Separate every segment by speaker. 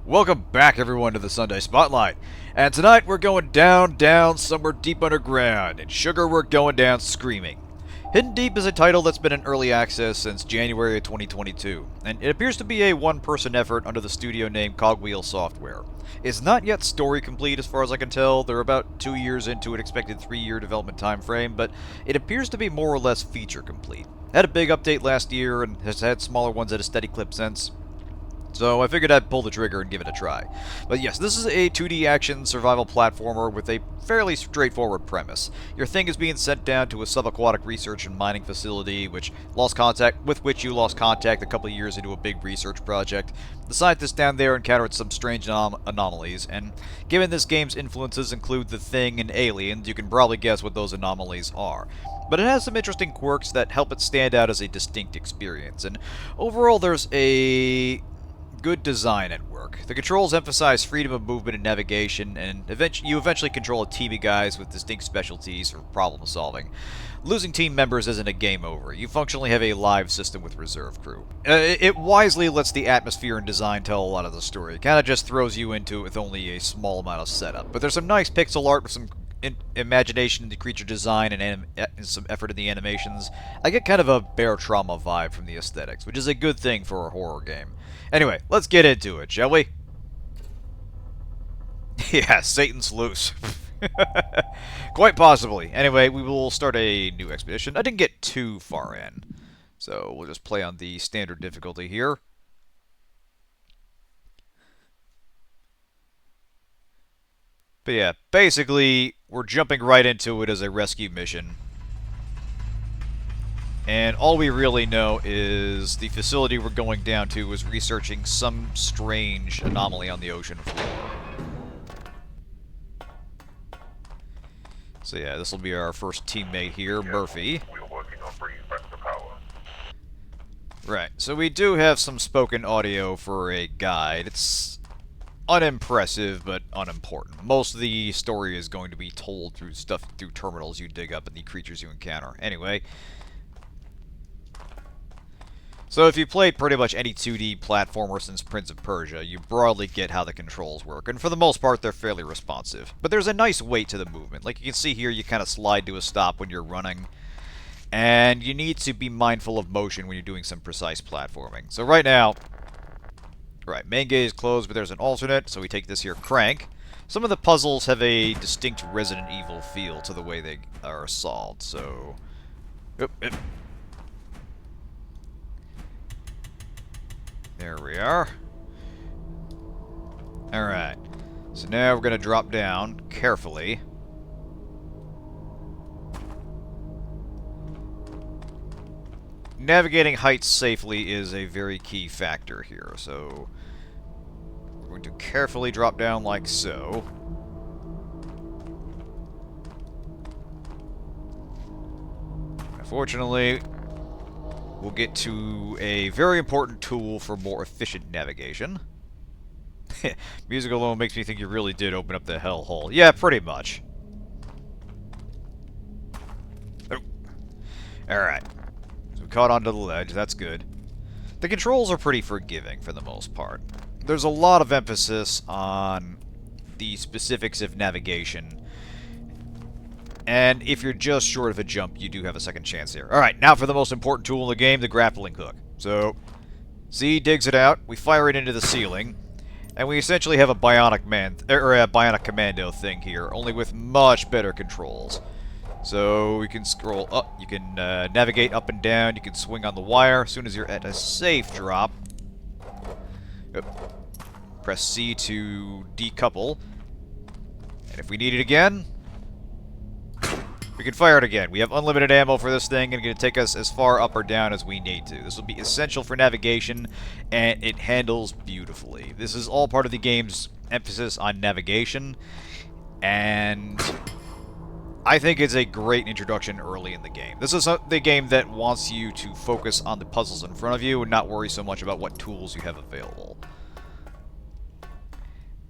Speaker 1: Welcome back, everyone, to the Sunday Spotlight. And tonight we're going down, somewhere deep underground. In Sugar, we're going down screaming. Hidden Deep is a title that's been in early access since January of 2022, and it appears to be a one-person effort under the studio name Cogwheel Software. It's not yet story complete as far as I can tell. They're about 2 years into an expected 3-year development time frame, but it appears to be more or less feature complete. Had a big update last year and has had smaller ones at a steady clip since. So I figured I'd pull the trigger and give it a try. But yes, this is a 2D action survival platformer with a fairly straightforward premise. Your thing is being sent down to a subaquatic research and mining facility with which you lost contact a couple of years into a big research project. The scientists down there encountered some strange anomalies, and given this game's influences include The Thing and Aliens, you can probably guess what those anomalies are. But it has some interesting quirks that help it stand out as a distinct experience, and overall there's a good design at work. The controls emphasize freedom of movement and navigation, and you eventually control a team of guys with distinct specialties for problem solving. Losing team members isn't a game over. You functionally have a live system with reserve crew. It wisely lets the atmosphere and design tell a lot of the story. It kind of just throws you into it with only a small amount of setup. But there's some nice pixel art with some imagination in the creature design and some effort in the animations. I get kind of a bear trauma vibe from the aesthetics, which is a good thing for a horror game. Anyway, let's get into it, shall we? Yeah, Satan's loose. Quite possibly. Anyway, we will start a new expedition. I didn't get too far in, so we'll just play on the standard difficulty here. But yeah, basically, we're jumping right into it as a rescue mission. And all we really know is the facility we're going down to is researching some strange anomaly on the ocean floor. So yeah, this will be our first teammate here, Murphy. Right, so we do have some spoken audio for a guide. It's unimpressive, but unimportant. Most of the story is going to be told through terminals you dig up and the creatures you encounter. Anyway, so if you played pretty much any 2D platformer since Prince of Persia, you broadly get how the controls work, and for the most part they're fairly responsive. But there's a nice weight to the movement. Like you can see here, you kind of slide to a stop when you're running, and you need to be mindful of motion when you're doing some precise platforming. So right now, right, main gate is closed, but there's an alternate, so we take this here, Crank. Some of the puzzles have a distinct Resident Evil feel to the way they are solved, so... There we are. Alright. So now we're going to drop down carefully. Navigating heights safely is a very key factor here, so we're going to carefully drop down like so. Unfortunately, we'll get to a very important tool for more efficient navigation. Music alone makes me think you really did open up the hellhole. Yeah, pretty much. Oh. Alright. So we caught onto the ledge, that's good. The controls are pretty forgiving for the most part. There's a lot of emphasis on the specifics of navigation. And if you're just short of a jump, you do have a second chance here. Alright, now for the most important tool in the game, the grappling hook. So, Z digs it out, we fire it into the ceiling, and we essentially have a bionic commando thing here, only with much better controls. So, we can scroll up, you can navigate up and down, you can swing on the wire. As soon as you're at a safe drop, press C to decouple. And if we need it again, we can fire it again. We have unlimited ammo for this thing, and it's going to take us as far up or down as we need to. This will be essential for navigation, and it handles beautifully. This is all part of the game's emphasis on navigation, and I think it's a great introduction early in the game. This is the game that wants you to focus on the puzzles in front of you and not worry so much about what tools you have available.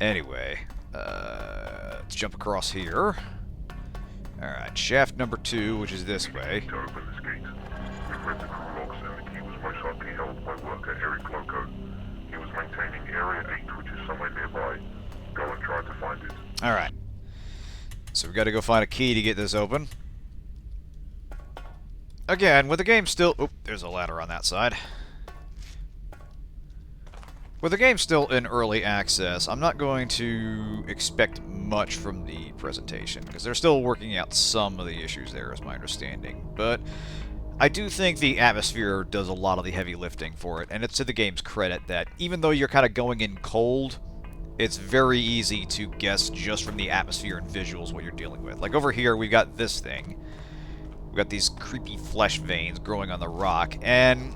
Speaker 1: Anyway, let's jump across here. Alright, shaft number 2, which is this way.
Speaker 2: To open this gate, we've read the crew logs and the key was most likely held by worker Eric Loco. He was maintaining Area 8, which is somewhere
Speaker 1: Alright. So we gotta go find a key to get this open. Again, with the game still... Oop, there's a ladder on that side. With the game still in early access, I'm not going to expect much from the presentation, because they're still working out some of the issues there, is my understanding. But I do think the atmosphere does a lot of the heavy lifting for it, and it's to the game's credit that even though you're kind of going in cold, it's very easy to guess just from the atmosphere and visuals what you're dealing with. Like over here, we've got this thing. We've got these creepy flesh veins growing on the rock, and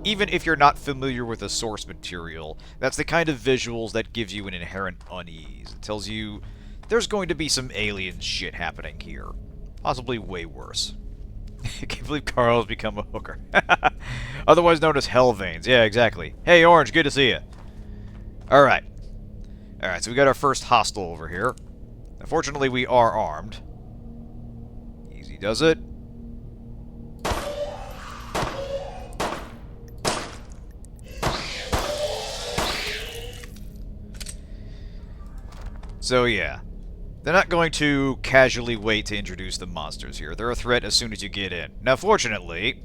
Speaker 1: even if you're not familiar with the source material, that's the kind of visuals that gives you an inherent unease. It tells you there's going to be some alien shit happening here. Possibly way worse. I can't believe Carl's become a hooker. Otherwise known as Hell Veins. Yeah, exactly. Hey, Orange, good to see you. Alright. Alright, so we got our first hostile over here. Unfortunately, we are armed. Easy does it. So yeah, they're not going to casually wait to introduce the monsters here. They're a threat as soon as you get in. Now fortunately,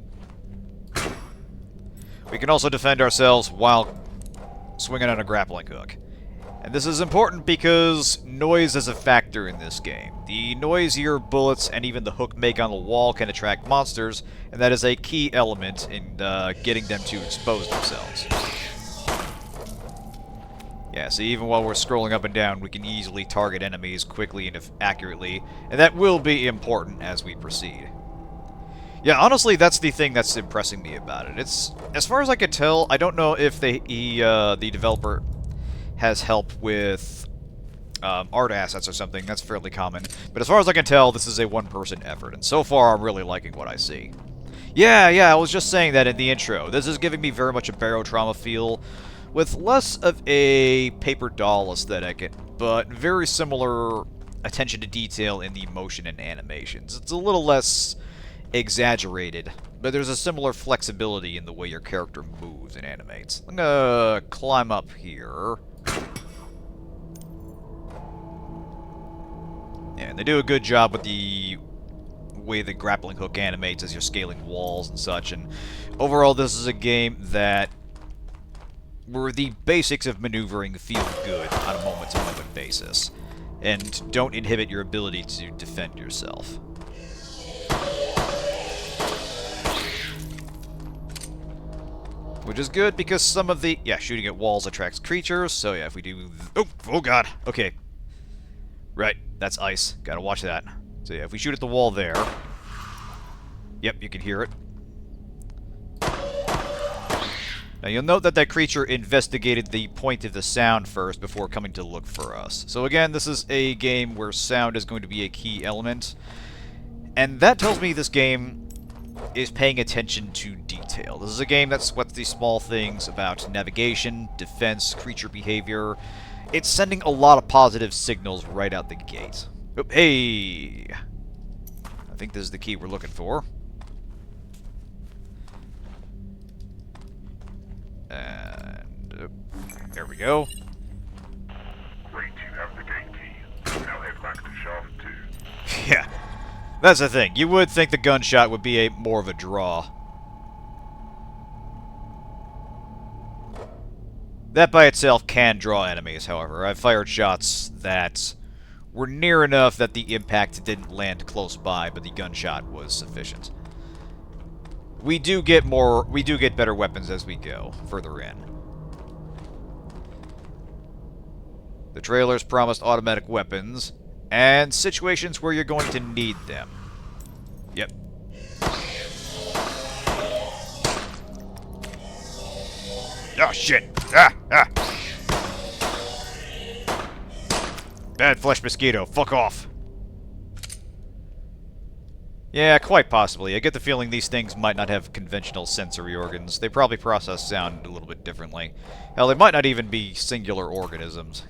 Speaker 1: we can also defend ourselves while swinging on a grappling hook. And this is important because noise is a factor in this game. The noisier bullets and even the hook make on the wall can attract monsters, and that is a key element in getting them to expose themselves. Yeah, see, even while we're scrolling up and down, we can easily target enemies quickly and accurately, and that will be important as we proceed. Yeah, honestly, that's the thing that's impressing me about it. It's, as far as I can tell, I don't know if the developer has help with art assets or something. That's fairly common. But as far as I can tell, this is a one-person effort, and so far I'm really liking what I see. Yeah, I was just saying that in the intro. This is giving me very much a Barotrauma feel, with less of a paper doll aesthetic, but very similar attention to detail in the motion and animations. It's a little less exaggerated, but there's a similar flexibility in the way your character moves and animates. I'm gonna climb up here. Yeah, and they do a good job with the way the grappling hook animates as you're scaling walls and such, and overall this is a game that where the basics of maneuvering feel good on a moment-to-moment basis, and don't inhibit your ability to defend yourself. Which is good because some of the... yeah, shooting at walls attracts creatures, so yeah, if we do... oh god, okay. Right, that's ice. Gotta watch that. So yeah, if we shoot at the wall there... yep, you can hear it. Now you'll note that that creature investigated the point of the sound first before coming to look for us. So again, this is a game where sound is going to be a key element. And that tells me this game is paying attention to detail. This is a game that sweats these small things about navigation, defense, creature behavior. It's sending a lot of positive signals right out the gate. Oh, hey! I think this is the key we're looking for. And there we go.
Speaker 2: Great, you have the gate key. Now head back to shaft 2.
Speaker 1: Yeah, that's the thing. You would think the gunshot would be more of a draw. That by itself can draw enemies, however. I've fired shots that were near enough that the impact didn't land close by, but the gunshot was sufficient. We do get better weapons as we go further in. The trailers promised automatic weapons, and situations where you're going to need them. Yep. Oh, shit! Ah! Bad flesh mosquito, fuck off! Yeah, quite possibly. I get the feeling these things might not have conventional sensory organs. They probably process sound a little bit differently. Hell, they might not even be singular organisms.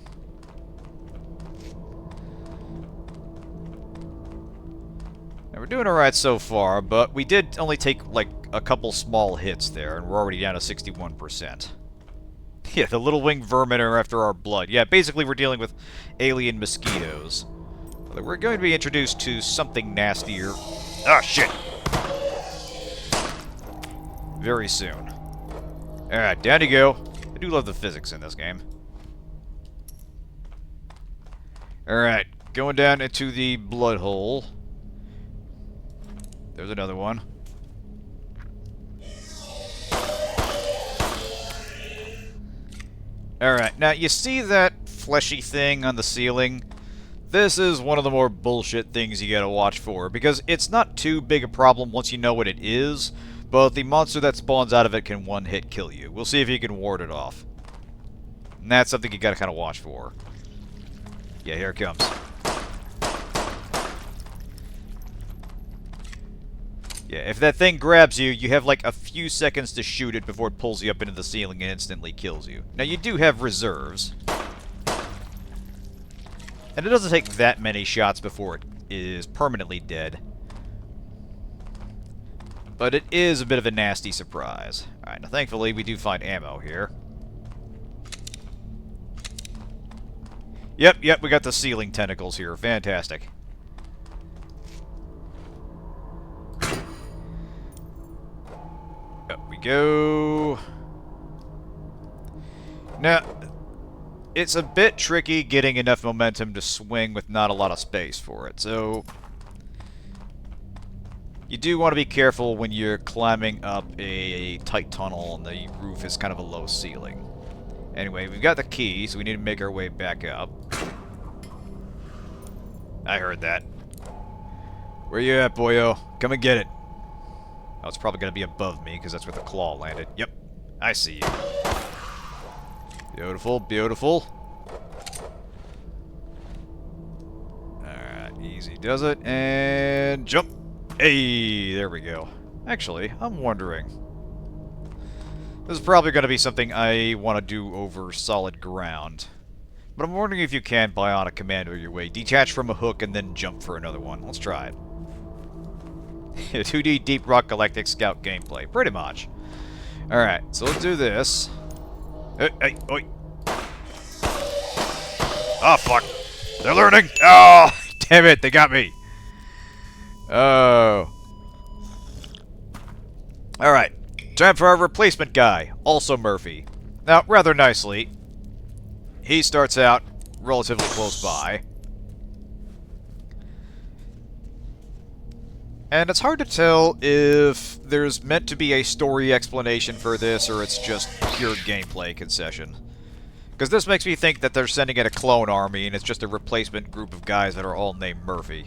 Speaker 1: Now, we're doing alright so far, but we did only take, like, a couple small hits there, and we're already down to 61%. Yeah, the little winged vermin are after our blood. Yeah, basically we're dealing with alien mosquitoes. We're going to be introduced to something nastier. Ah, shit! Very soon. Alright, down you go. I do love the physics in this game. Alright, going down into the blood hole. There's another one. Alright, now you see that fleshy thing on the ceiling? This is one of the more bullshit things you gotta watch for, because it's not too big a problem once you know what it is, but the monster that spawns out of it can one-hit kill you. We'll see if you can ward it off. And that's something you gotta kind of watch for. Yeah, here it comes. Yeah, if that thing grabs you, you have like a few seconds to shoot it before it pulls you up into the ceiling and instantly kills you. Now, you do have reserves. And it doesn't take that many shots before it is permanently dead. But it is a bit of a nasty surprise. Alright, now thankfully we do find ammo here. Yep, we got the ceiling tentacles here. Fantastic. Up we go. Now, it's a bit tricky getting enough momentum to swing with not a lot of space for it, so you do want to be careful when you're climbing up a tight tunnel and the roof is kind of a low ceiling. Anyway, we've got the key, so we need to make our way back up. I heard that. Where you at, boyo? Come and get it. Oh, it's probably going to be above me, because that's where the claw landed. Yep, I see you. Beautiful, beautiful. Alright, easy does it, and jump! Hey, there we go. Actually, I'm wondering. This is probably going to be something I want to do over solid ground. But I'm wondering if you can bionic commando your way. Detach from a hook and then jump for another one. Let's try it. 2D Deep Rock Galactic Scout gameplay. Pretty much. Alright, so let's do this. Hey, oi. Oh, fuck. They're learning. Oh, damn it. They got me. Oh. Alright. Time for our replacement guy. Also Murphy. Now, rather nicely, he starts out relatively close by. And it's hard to tell if there's meant to be a story explanation for this or it's just pure gameplay concession. Because this makes me think that they're sending in a clone army and it's just a replacement group of guys that are all named Murphy.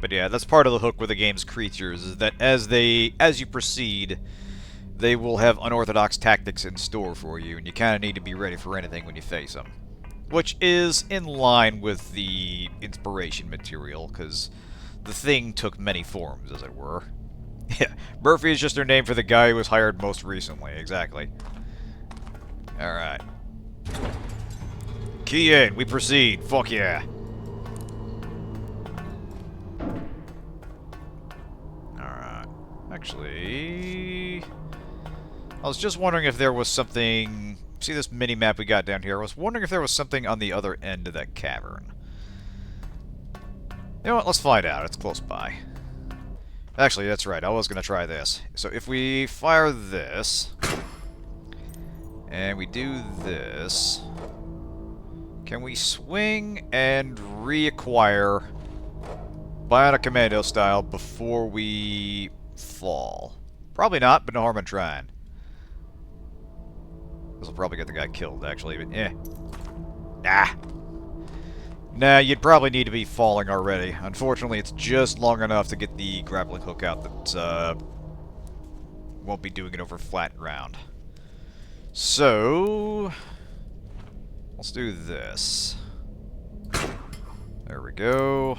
Speaker 1: But yeah, that's part of the hook with the game's creatures, is that as you proceed, they will have unorthodox tactics in store for you, and you kind of need to be ready for anything when you face them. Which is in line with the inspiration material, because the thing took many forms, as it were. Yeah, Murphy is just their name for the guy who was hired most recently, exactly. Alright. Key in, we proceed, fuck yeah. Alright. Actually, I was just wondering if there was something... See this mini-map we got down here? I was wondering if there was something on the other end of that cavern. You know what? Let's find out. It's close by. Actually, that's right. I was going to try this. So if we fire this, and we do this, can we swing and reacquire Bionic Commando style before we fall? Probably not, but no harm in trying. This will probably get the guy killed, actually, but eh. Nah, you'd probably need to be falling already. Unfortunately, it's just long enough to get the grappling hook out that won't be doing it over flat ground. So, let's do this. There we go.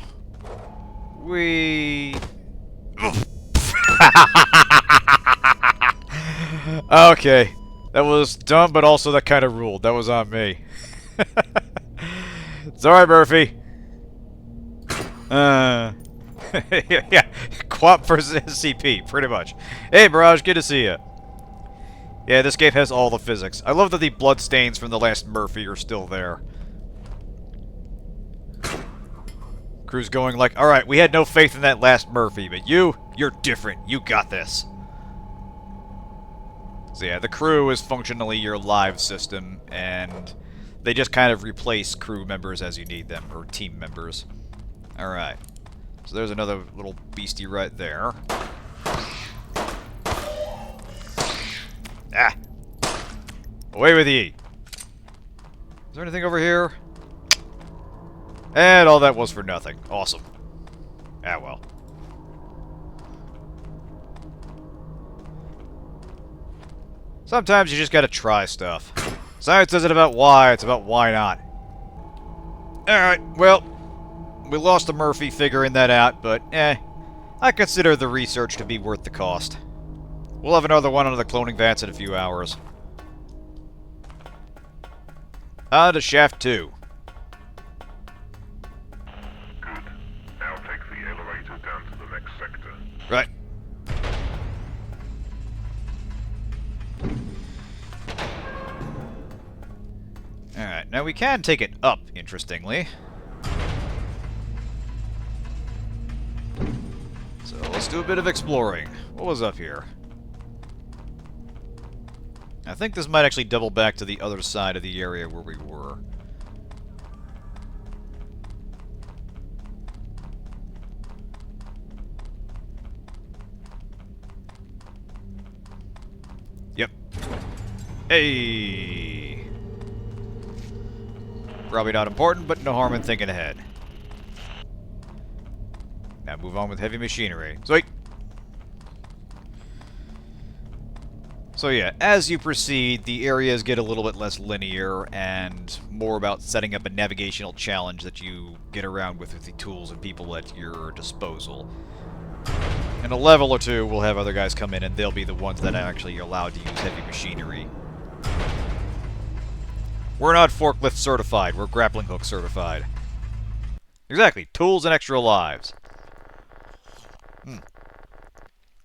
Speaker 1: Okay. That was dumb, but also that kind of ruled. That was on me. It's alright, Murphy. Yeah, Quap versus SCP, pretty much. Hey, Barrage, good to see you. Yeah, this game has all the physics. I love that the bloodstains from the last Murphy are still there. Crew's going like, alright, we had no faith in that last Murphy, but you're different. You got this. So yeah, the crew is functionally your live system, and they just kind of replace crew members as you need them, or team members. Alright. So there's another little beastie right there. Ah! Away with ye! Is there anything over here? And all that was for nothing. Awesome. Ah, well. Sometimes you just gotta try stuff. Science isn't about why, it's about why not. Alright, well, we lost the Murphy figuring that out, but I consider the research to be worth the cost. We'll have another one on the cloning vats in a few hours. On to Shaft 2.
Speaker 2: Good. Now take the elevator down to the next sector.
Speaker 1: Right. Alright, now we can take it up, interestingly. So let's do a bit of exploring. What was up here? I think this might actually double back to the other side of the area where we were. Yep. Hey! Probably not important, but no harm in thinking ahead. Now move on with heavy machinery. Sweet! So yeah, as you proceed, the areas get a little bit less linear and more about setting up a navigational challenge that you get around with the tools and people at your disposal. In a level or two, we'll have other guys come in and they'll be the ones that are actually allowed to use heavy machinery. We're not forklift certified, we're grappling hook certified. Exactly, tools and extra lives.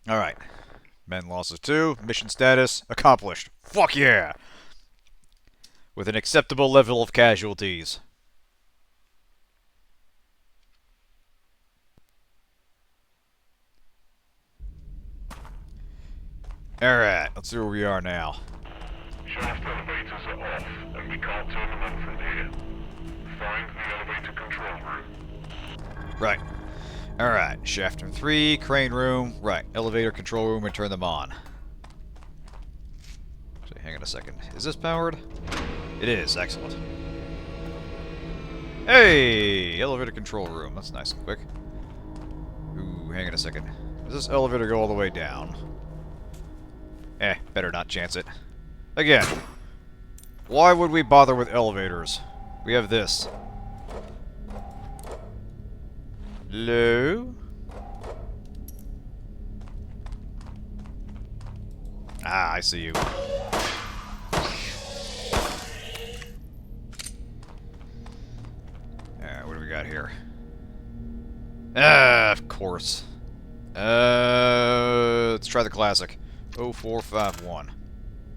Speaker 1: Alright. Men losses 2, mission status accomplished. Fuck yeah! With an acceptable level of casualties. Alright, let's see where we are now.
Speaker 2: Shaft elevators are off, and we can't turn them on from here. Find the elevator control room.
Speaker 1: Right. Alright, shaft room 3, crane room, right, elevator control room, and turn them on. Actually, hang on a second. Is this powered? It is, excellent. Hey! Elevator control room, that's nice and quick. Ooh, hang on a second. Does this elevator go all the way down? Better not chance it. Again, why would we bother with elevators? We have this. Hello? Ah, I see you. What do we got here? Ah, of course. Let's try the classic. 0451.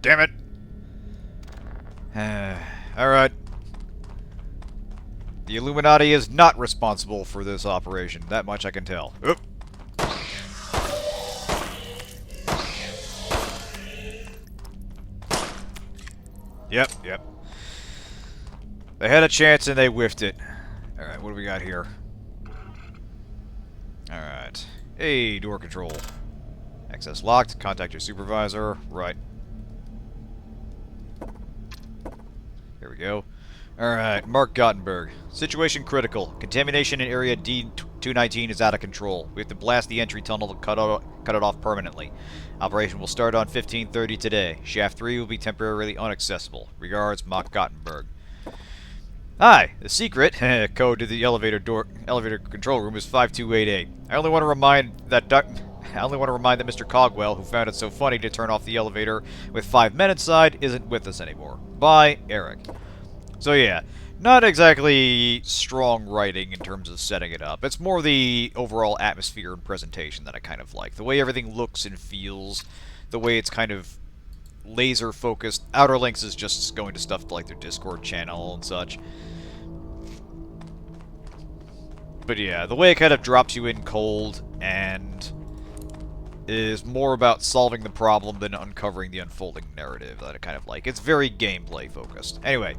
Speaker 1: Damn it! Alright. The Illuminati is not responsible for this operation. That much I can tell. Oop. Yep. They had a chance and they whiffed it. Alright, what do we got here? Alright. Hey, door control. Access locked. Contact your supervisor. Right. Here we go. Alright, Mark Gottenberg. Situation critical. Contamination in area D219 is out of control. We have to blast the entry tunnel to cut it off permanently. Operation will start on 15:30 today. Shaft 3 will be temporarily inaccessible. Regards, Mark Gottenberg. Hi, the secret code to the elevator control room is 5288. I only want to remind that Mr. Cogwell, who found it so funny to turn off the elevator with 5 men inside, isn't with us anymore. Bye, Eric. So yeah, Not exactly strong writing in terms of setting it up. It's more the overall atmosphere and presentation that I kind of like. The way everything looks and feels, the way it's kind of laser focused. Outer Links is just going to stuff like their Discord channel and such. But yeah, the way it kind of drops you in cold and is more about solving the problem than uncovering the unfolding narrative that I kind of like. It's very gameplay focused. Anyway,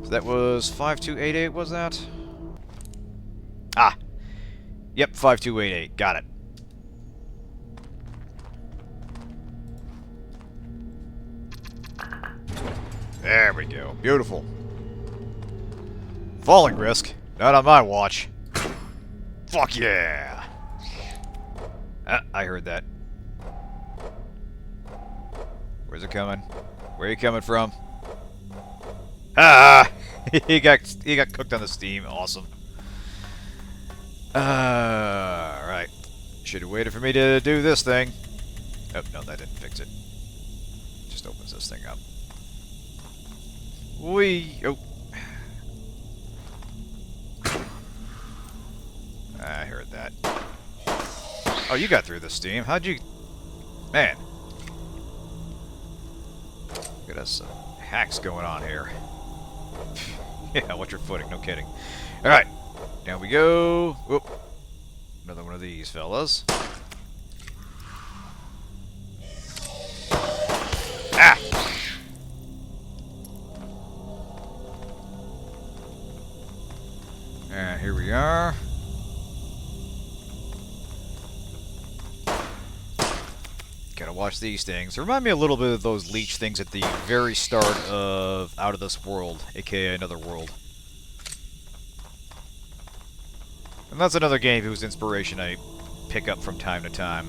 Speaker 1: so that was 5288, was that? Ah, yep, 5288, got it. There we go, beautiful. Falling risk, not on my watch. Fuck yeah! I heard that. Where's it coming? Where are you coming from? Ah! he got cooked on the steam. Awesome. Right. Should have waited for me to do this thing. Oh, no, that didn't fix it. Just opens this thing up. Whee! Oh. I heard that. Oh, you got through the steam. How'd you... Man. Look at us some hacks going on here. Yeah, watch your footing. No kidding. Alright. Down we go. Whoop. Another one of these fellas. Ah! And here we are. Gotta watch these things. They remind me a little bit of those leech things at the very start of Out of This World, aka Another World. And that's another game whose inspiration I pick up from time to time.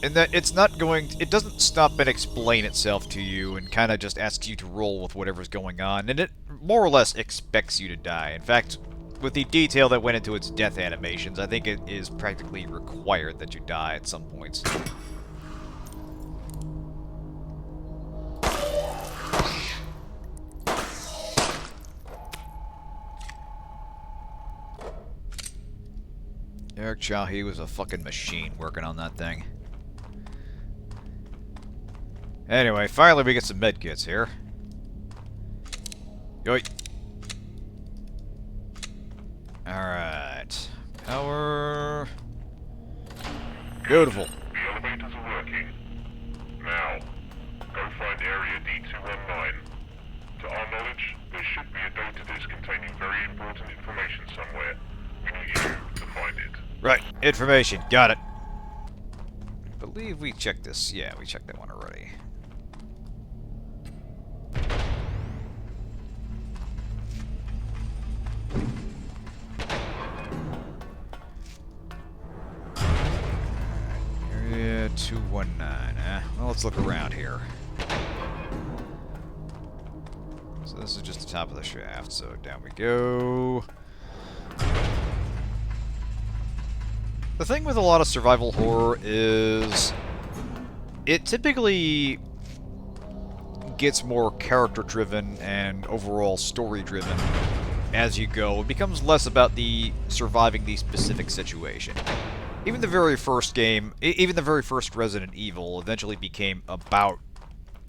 Speaker 1: In that it's not going... It doesn't stop and explain itself to you and kind of just asks you to roll with whatever's going on, and it more or less expects you to die. In fact, with the detail that went into its death animations, I think it is practically required that you die at some points. Eric Chahi was a fucking machine working on that thing. Anyway, finally we get some medkits here. Yoink. Alright. Power... Beautiful.
Speaker 2: The elevators are working. Now, go find area D219. To our knowledge, there should be a data disk containing very important information somewhere. We need you to find it.
Speaker 1: Right, information. Got it. I believe we checked this. Yeah, we checked that one already. Area 219, Well, let's look around here. So this is just the top of the shaft, so down we go. The thing with a lot of survival horror is it typically gets more character-driven and overall story-driven as you go. It becomes less about the surviving the specific situation. Even the very first game, even the very first Resident Evil eventually became about,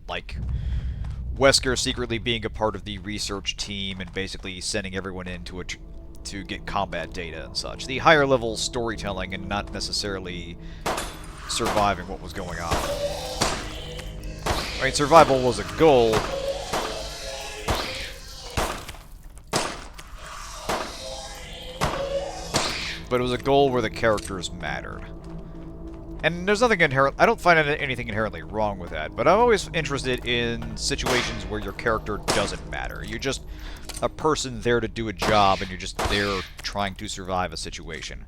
Speaker 1: like, Wesker secretly being a part of the research team and basically sending everyone in to get combat data and such. The higher level storytelling and not necessarily surviving what was going on. I mean, survival was a goal. But it was a goal where the characters mattered. And there's nothing inherent... I don't find anything inherently wrong with that, but I'm always interested in situations where your character doesn't matter. You're just a person there to do a job, and you're just there trying to survive a situation.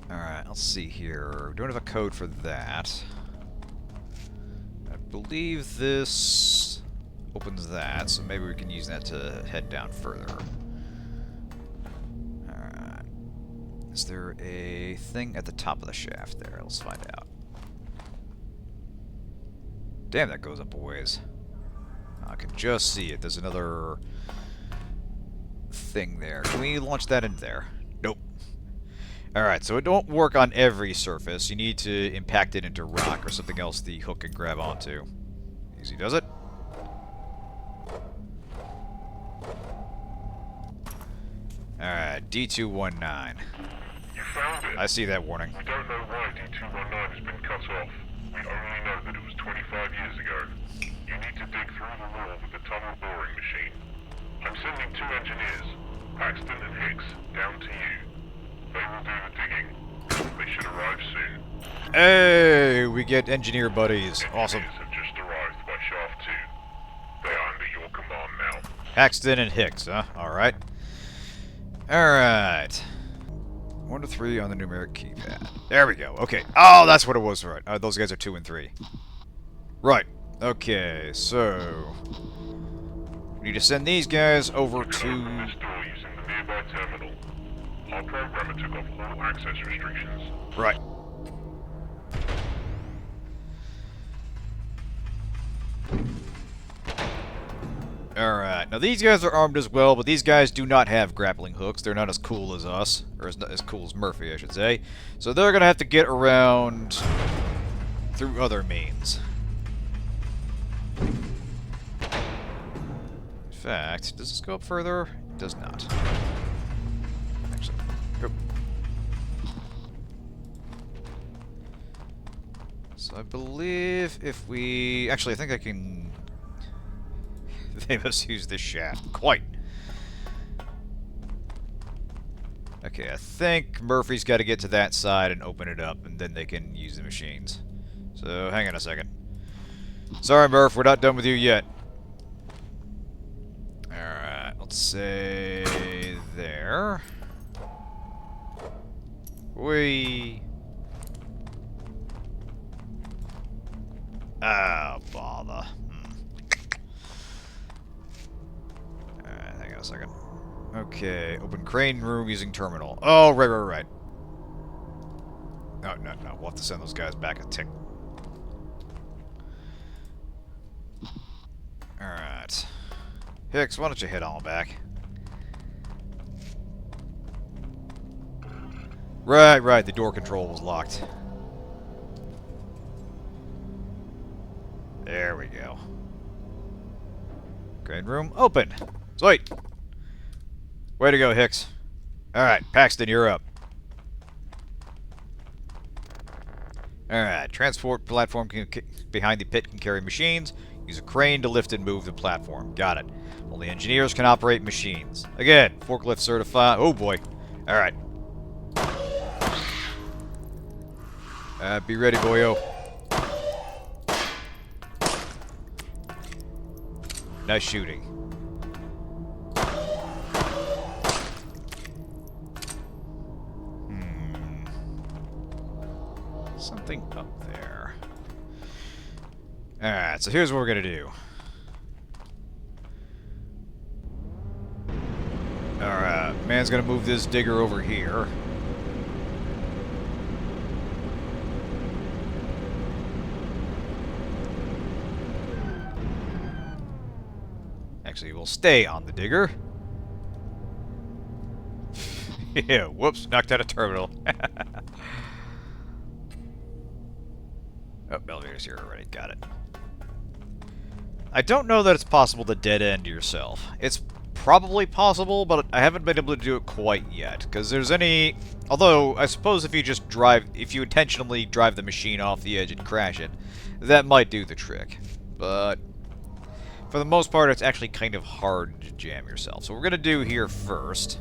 Speaker 1: Alright, let's see here. We don't have a code for that. I believe this opens that, so maybe we can use that to head down further. Alright. Is there a thing at the top of the shaft there? Let's find out. Damn, that goes up a ways. I can just see it. There's another thing there. Can we launch that in there? Nope. Alright, so it won't work on every surface. You need to impact it into rock or something else the hook can grab onto. Easy does it. Alright, D219.
Speaker 2: You found it.
Speaker 1: I see that warning.
Speaker 2: We don't know why D219 has been cut off. We only know that it was 25 years ago. You need to dig through the wall with the tunnel boring machine. I'm sending 2 engineers, Paxton and Hicks, down to you. They will do the digging. They should arrive soon.
Speaker 1: Hey, we get engineer buddies. Awesome.
Speaker 2: Engineers have just arrived by Shaft 2. They are under your command now.
Speaker 1: Paxton and Hicks, huh? Alright. Alright. 1 to 3 on the numeric keypad. There we go. Okay. Oh, that's what it was, right. Those guys are 2 and 3. Right. Okay, so... we need to send these guys over
Speaker 2: You can
Speaker 1: to...
Speaker 2: open this door using the nearby terminal. Our programmer took off all access restrictions.
Speaker 1: Right. Alright, now these guys are armed as well, but these guys do not have grappling hooks. They're not as cool as us, or as cool as Murphy, I should say. So they're gonna have to get around through other means. In fact, does this go up further? It does not. Actually, go. So I believe if we... actually, I think I can... they must use this shaft. Quite. Okay, I think Murphy's got to get to that side and open it up, and then they can use the machines. So, hang on a second. Sorry, Murph, we're not done with you yet. Alright, let's say... there. Whee! Ah, bother. Alright, hang on a second. Okay, open crane room using terminal. Oh, right. Oh, no, we'll have to send those guys back a tick. Alright. Hicks, why don't you head on back? Right, the door control was locked. There we go. Crane room open. Sweet. Way to go, Hicks. Alright, Paxton, you're up. Alright, transport platform behind the pit can carry machines. Use a crane to lift and move the platform. Got it. Only engineers can operate machines. Again, forklift certified. Oh boy. Alright. Be ready, boyo. Nice shooting. Something up there. Alright, so here's what we're gonna do. Alright, man's gonna move this digger over here. Actually, we'll stay on the digger. Yeah, whoops, knocked out a terminal. Oh, elevator's here already, got it. I don't know that it's possible to dead-end yourself. It's probably possible, but I haven't been able to do it quite yet, because there's any... although, I suppose if you intentionally drive the machine off the edge and crash it, that might do the trick. But... for the most part, it's actually kind of hard to jam yourself. So what we're going to do here first...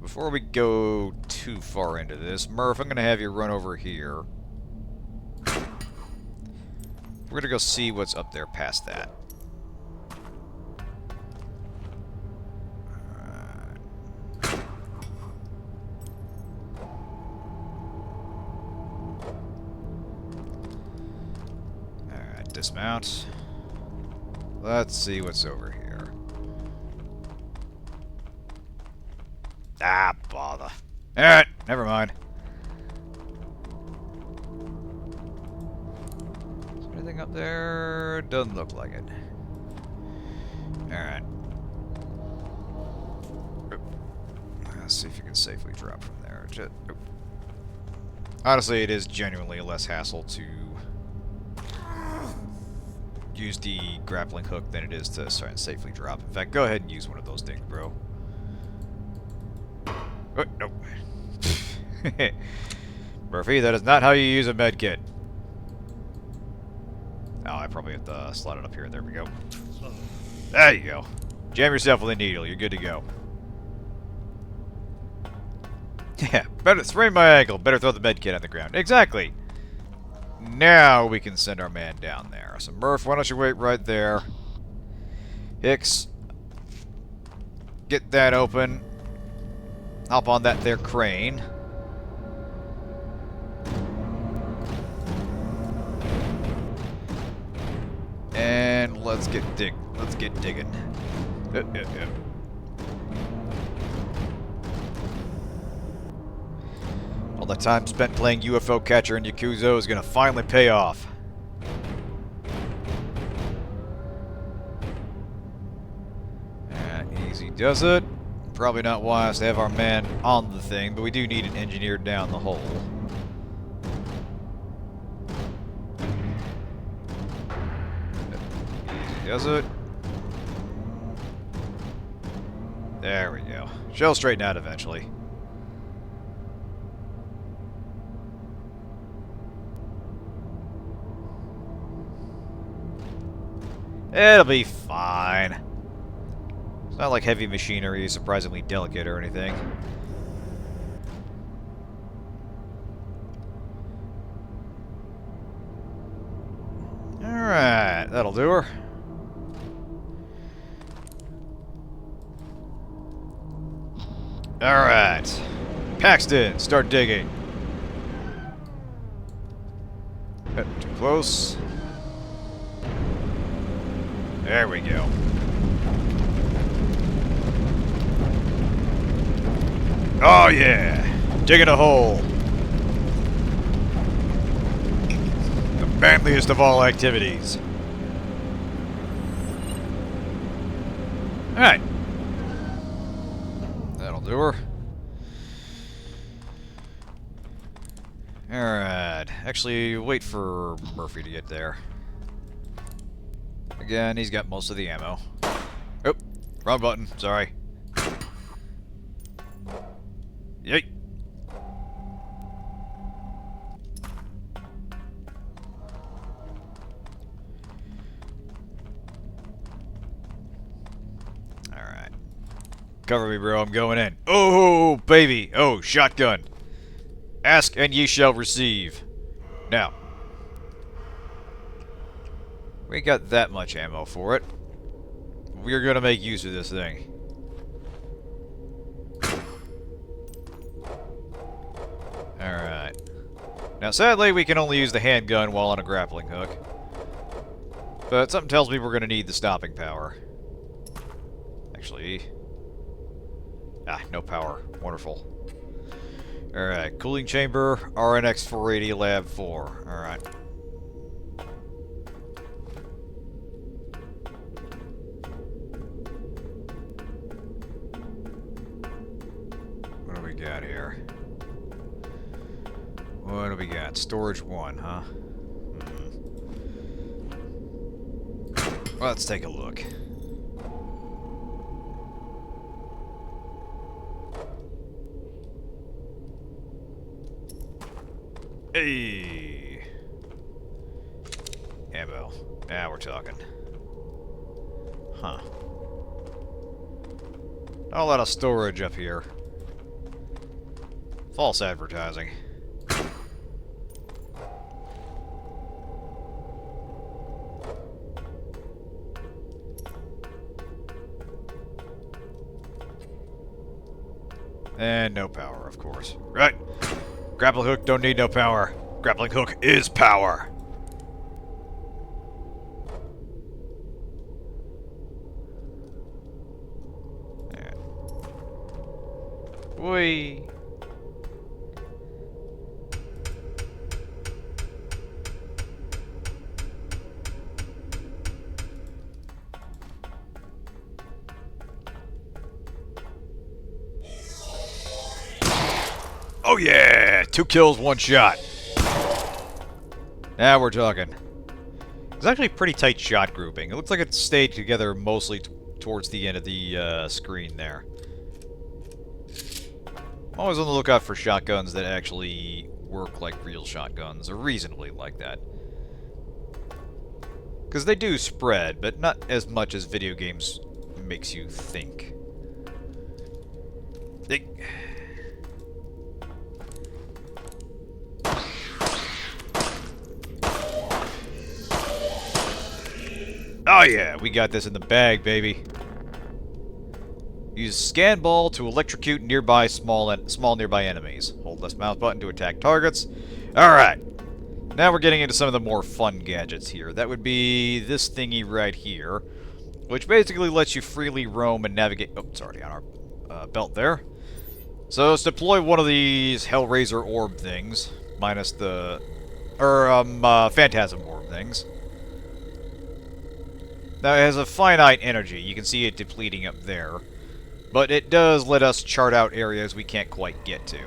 Speaker 1: before we go too far into this, Murph, I'm going to have you run over here. We're going to go see what's up there past that. Alright, dismount. Let's see what's over here. Ah, bother. Alright, never mind. Is there anything up there? Doesn't look like it. Alright. Let's see if you can safely drop from there. Honestly, it is genuinely less hassle to use the grappling hook than it is to try and safely drop. In fact, go ahead and use one of those things, bro. Oh, nope. Murphy, that is not how you use a medkit. Oh, I probably have to slide it up here. There we go. There you go. Jam yourself with a needle. You're good to go. Yeah, better sprain my ankle. Better throw the medkit on the ground. Exactly. Now we can send our man down there. So Murph, why don't you wait right there? Hicks, get that open. Hop on that there crane. And let's get digging. Yep. All the time spent playing UFO catcher in Yakuza is gonna finally pay off. Easy does it. Probably not wise to have our man on the thing, but we do need an engineer down the hole. Easy does it. There we go. She'll straighten out eventually. It'll be fine. It's not like heavy machinery is surprisingly delicate or anything. Alright, that'll do her. Alright. Paxton, start digging. Too close. There we go. Oh yeah! Digging a hole. The manliest of all activities. Alright. That'll do her. Alright. Actually, wait for Murphy to get there. Again, he's got most of the ammo. Oh, wrong button. Sorry. Yay. Alright. Cover me, bro. I'm going in. Oh, baby. Oh, shotgun. Ask and ye shall receive. Now. We got that much ammo for it. We're gonna make use of this thing. Alright. Now, sadly, we can only use the handgun while on a grappling hook. But something tells me we're gonna need the stopping power. Actually... Ah, no power. Wonderful. Alright, cooling chamber, RNX 480, Lab 4. Alright. What do we got here? What do we got? Storage 1, huh? Let's take a look. Hey! Ammo. Now we're talking. Huh. Not a lot of storage up here. False advertising. And no power, of course. Right. Grappling hook don't need no power. Grappling hook is power. Whee! Oh yeah! 2 kills, 1 shot. Now we're talking. It's actually pretty tight shot grouping. It looks like it stayed together mostly towards the end of the screen there. I'm always on the lookout for shotguns that actually work like real shotguns, or reasonably like that. Because they do spread, but not as much as video games makes you think. Oh yeah, we got this in the bag, baby. Use scan ball to electrocute nearby small nearby enemies. Hold left mouse button to attack targets. Alright. Now we're getting into some of the more fun gadgets here. That would be this thingy right here, which basically lets you freely roam and navigate... Oh, it's already on our belt there. So let's deploy one of these Hellraiser orb things, minus the... Phantasm orb things. Now, it has a finite energy. You can see it depleting up there. But it does let us chart out areas we can't quite get to.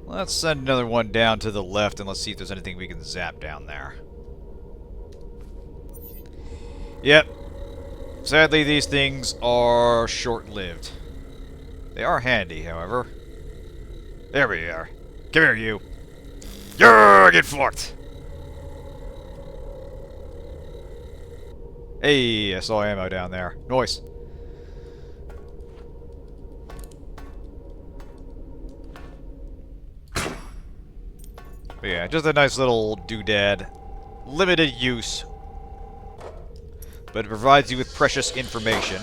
Speaker 1: Let's send another one down to the left, and let's see if there's anything we can zap down there. Yep. Sadly, these things are short-lived. They are handy, however. There we are. Come here, you. You're get fucked! Hey, I saw ammo down there. Nice. But yeah, just a nice little doodad. Limited use. But it provides you with precious information.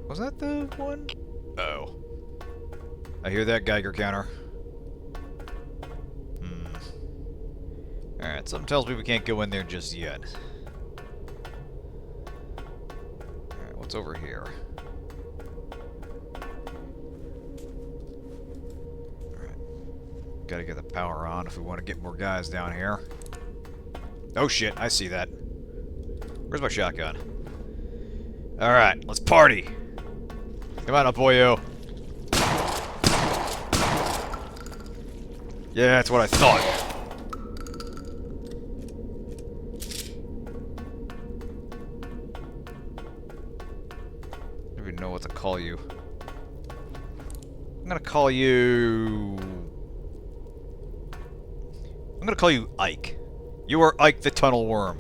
Speaker 1: Was that the one? Oh. I hear that Geiger counter. Alright, something tells me we can't go in there just yet. Alright, what's over here? Alright. Gotta get the power on if we want to get more guys down here. Oh shit, I see that. Where's my shotgun? Alright, let's party! Come on up, boyo. Yeah, that's what I thought. I don't even know what to call you. I'm gonna call you... I'm gonna call you Ike. You are Ike the Tunnel Worm.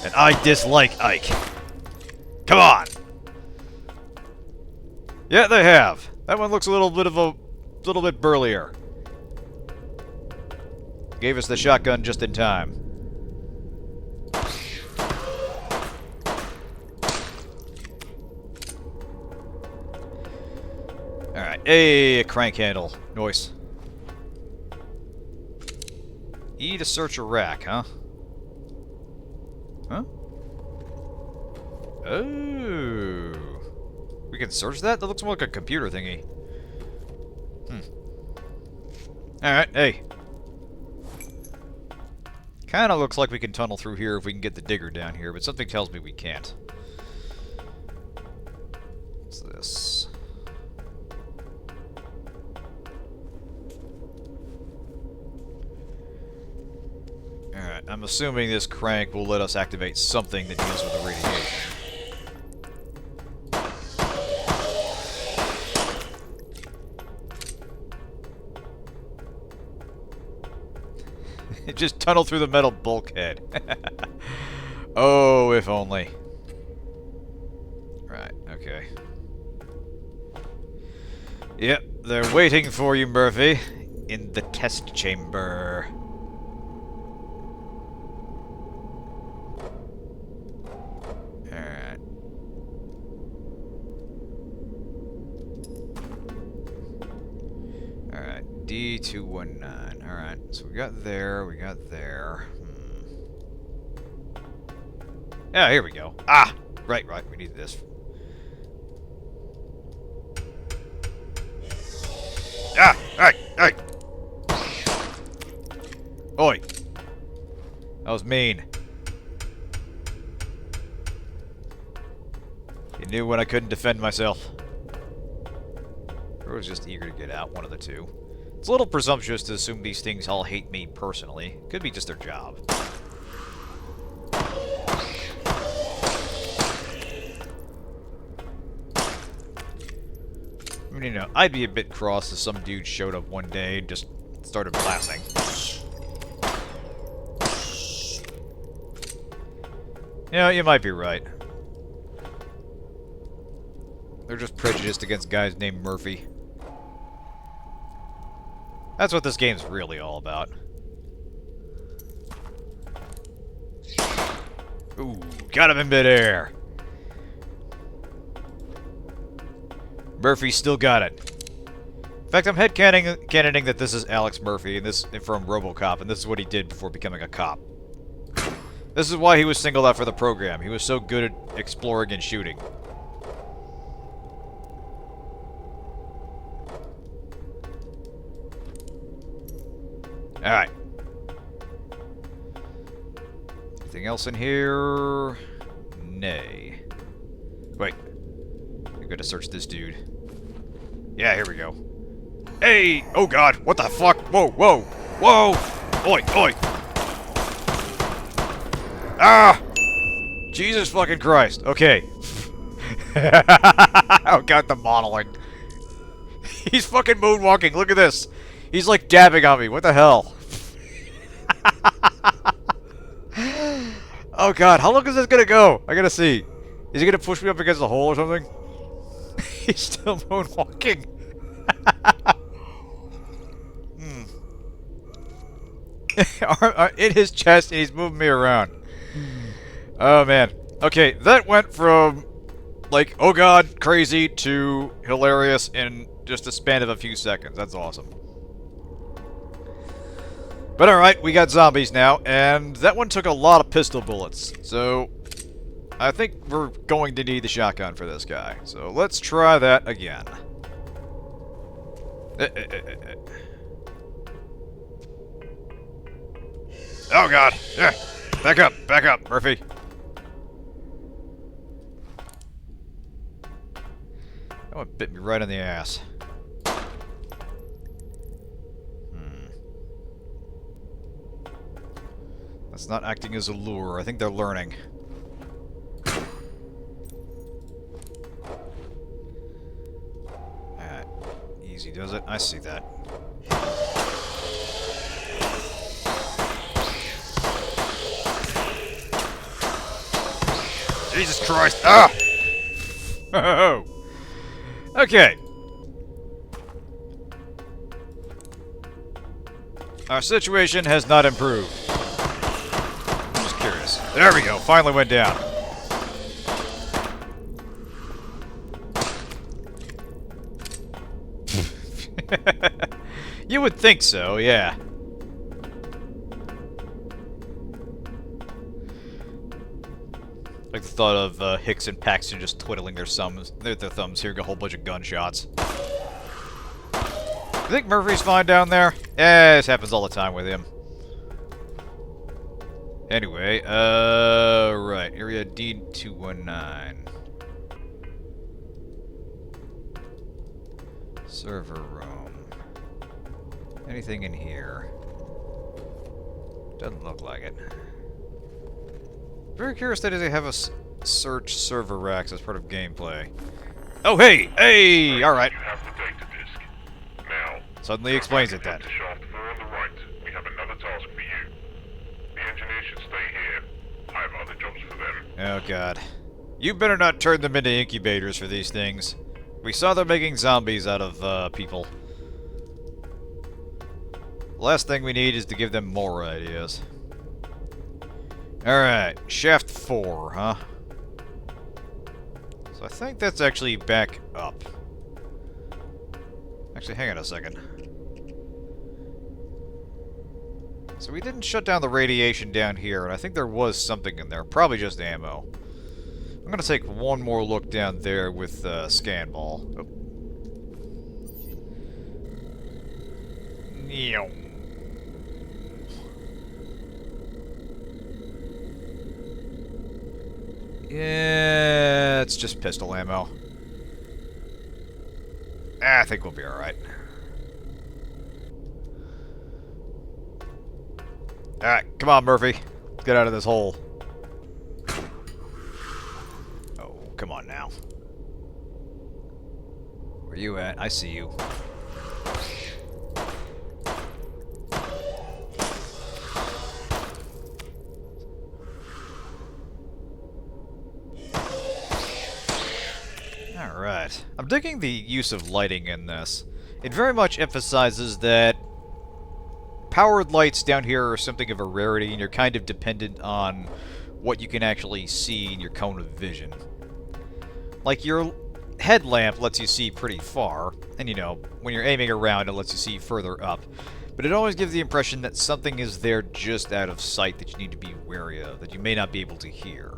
Speaker 1: And I dislike Ike. Come on! Yeah, they have. That one looks a little bit burlier. Gave us the shotgun just in time. Alright, hey, a crank handle. Nice. E to search a rack, huh? Huh? Oh. We can search that? That looks more like a computer thingy. Alright, hey. Kinda looks like we can tunnel through here if we can get the digger down here, but something tells me we can't. What's this? Alright, I'm assuming this crank will let us activate something that deals with the radiation. Just tunnel through the metal bulkhead. Oh, if only. Right, okay. Yep, they're waiting for you, Murphy. In the test chamber. Alright. Alright, D219. Alright, so we got there, we got there. Yeah, here we go. Ah! Right, we need this. Ah! Hey! Oi! That was mean. He knew when I couldn't defend myself. Or was just eager to get out, one of the two. It's a little presumptuous to assume these things all hate me personally. Could be just their job. I mean, you know, I'd be a bit cross if some dude showed up one day and just started blasting. Yeah, you might be right. They're just prejudiced against guys named Murphy. That's what this game's really all about. Ooh, got him in midair. Murphy still got it. In fact, I'm headcanoning that this is Alex Murphy and this from RoboCop, and this is what he did before becoming a cop. This is why he was singled out for the program. He was so good at exploring and shooting. Alright. Anything else in here? Nay. Wait. I'm gonna search this dude. Yeah, here we go. Hey! Oh god, what the fuck? Whoa, whoa, whoa! Oi, oi! Ah! Jesus fucking Christ. Okay. Oh god, the modeling. He's fucking moonwalking, look at this! He's like dabbing on me, what the hell? Oh god, how long is this gonna go? I gotta see. Is he gonna push me up against the hole or something? He's still moonwalking. In his chest, and he's moving me around. Oh man. Okay, that went from like, oh god, crazy to hilarious in just a span of a few seconds. That's awesome. But alright, we got zombies now, and that one took a lot of pistol bullets, so I think we're going to need the shotgun for this guy. So let's try that again. Oh god! Yeah. Back up, Murphy. That one bit me right in the ass. That's not acting as a lure. I think they're learning. Alright. Easy does it. I see that. Jesus Christ! Ah! Oh! Okay. Our situation has not improved. Just curious. There we go. Finally went down. You would think so, yeah. Like the thought of Hicks and Paxton just twiddling their thumbs, hearing a whole bunch of gunshots. You think Murphy's fine down there? Yeah, this happens all the time with him. Anyway, right, area D219. Server room. Anything in here? Doesn't look like it. Very curious that they have a search server racks as part of gameplay. Oh, hey! Hey! Alright.
Speaker 2: You have the data disk. Now,
Speaker 1: Suddenly explains it then.
Speaker 2: to shaft 4 on the right. We have another task for you. The engineers should stay here. I have other jobs for them.
Speaker 1: Oh, God. You better not turn them into incubators for these things. We saw them making zombies out of, people. The last thing we need is to give them more ideas. Alright, shaft 4, huh? So I think that's actually back up. Actually, hang on a second. So we didn't shut down the radiation down here, and I think there was something in there. Probably just ammo. I'm gonna take one more look down there with scan ball. Oh. Meow. Yeah, it's just pistol ammo. I think we'll be alright. Alright, come on, Murphy. Let's get out of this hole. Oh, come on now. Where you at? I see you. Alright. I'm digging the use of lighting in this. It very much emphasizes that powered lights down here are something of a rarity, and you're kind of dependent on what you can actually see in your cone of vision. Like, your headlamp lets you see pretty far, and you know, when you're aiming around, it lets you see further up. But it always gives the impression that something is there just out of sight that you need to be wary of, that you may not be able to hear.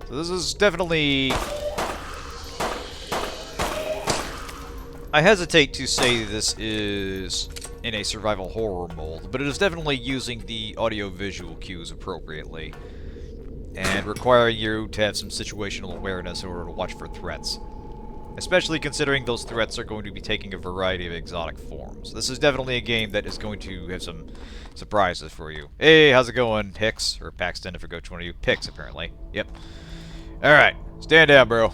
Speaker 1: So this is definitely... I hesitate to say this is in a survival horror mold, but it is definitely using the audio-visual cues appropriately, and requiring you to have some situational awareness in order to watch for threats. Especially considering those threats are going to be taking a variety of exotic forms. This is definitely a game that is going to have some surprises for you. Hey, how's it going, Hicks? Or Paxton, if I go to one of you. Pix, apparently. Yep. Alright, stand down, bro.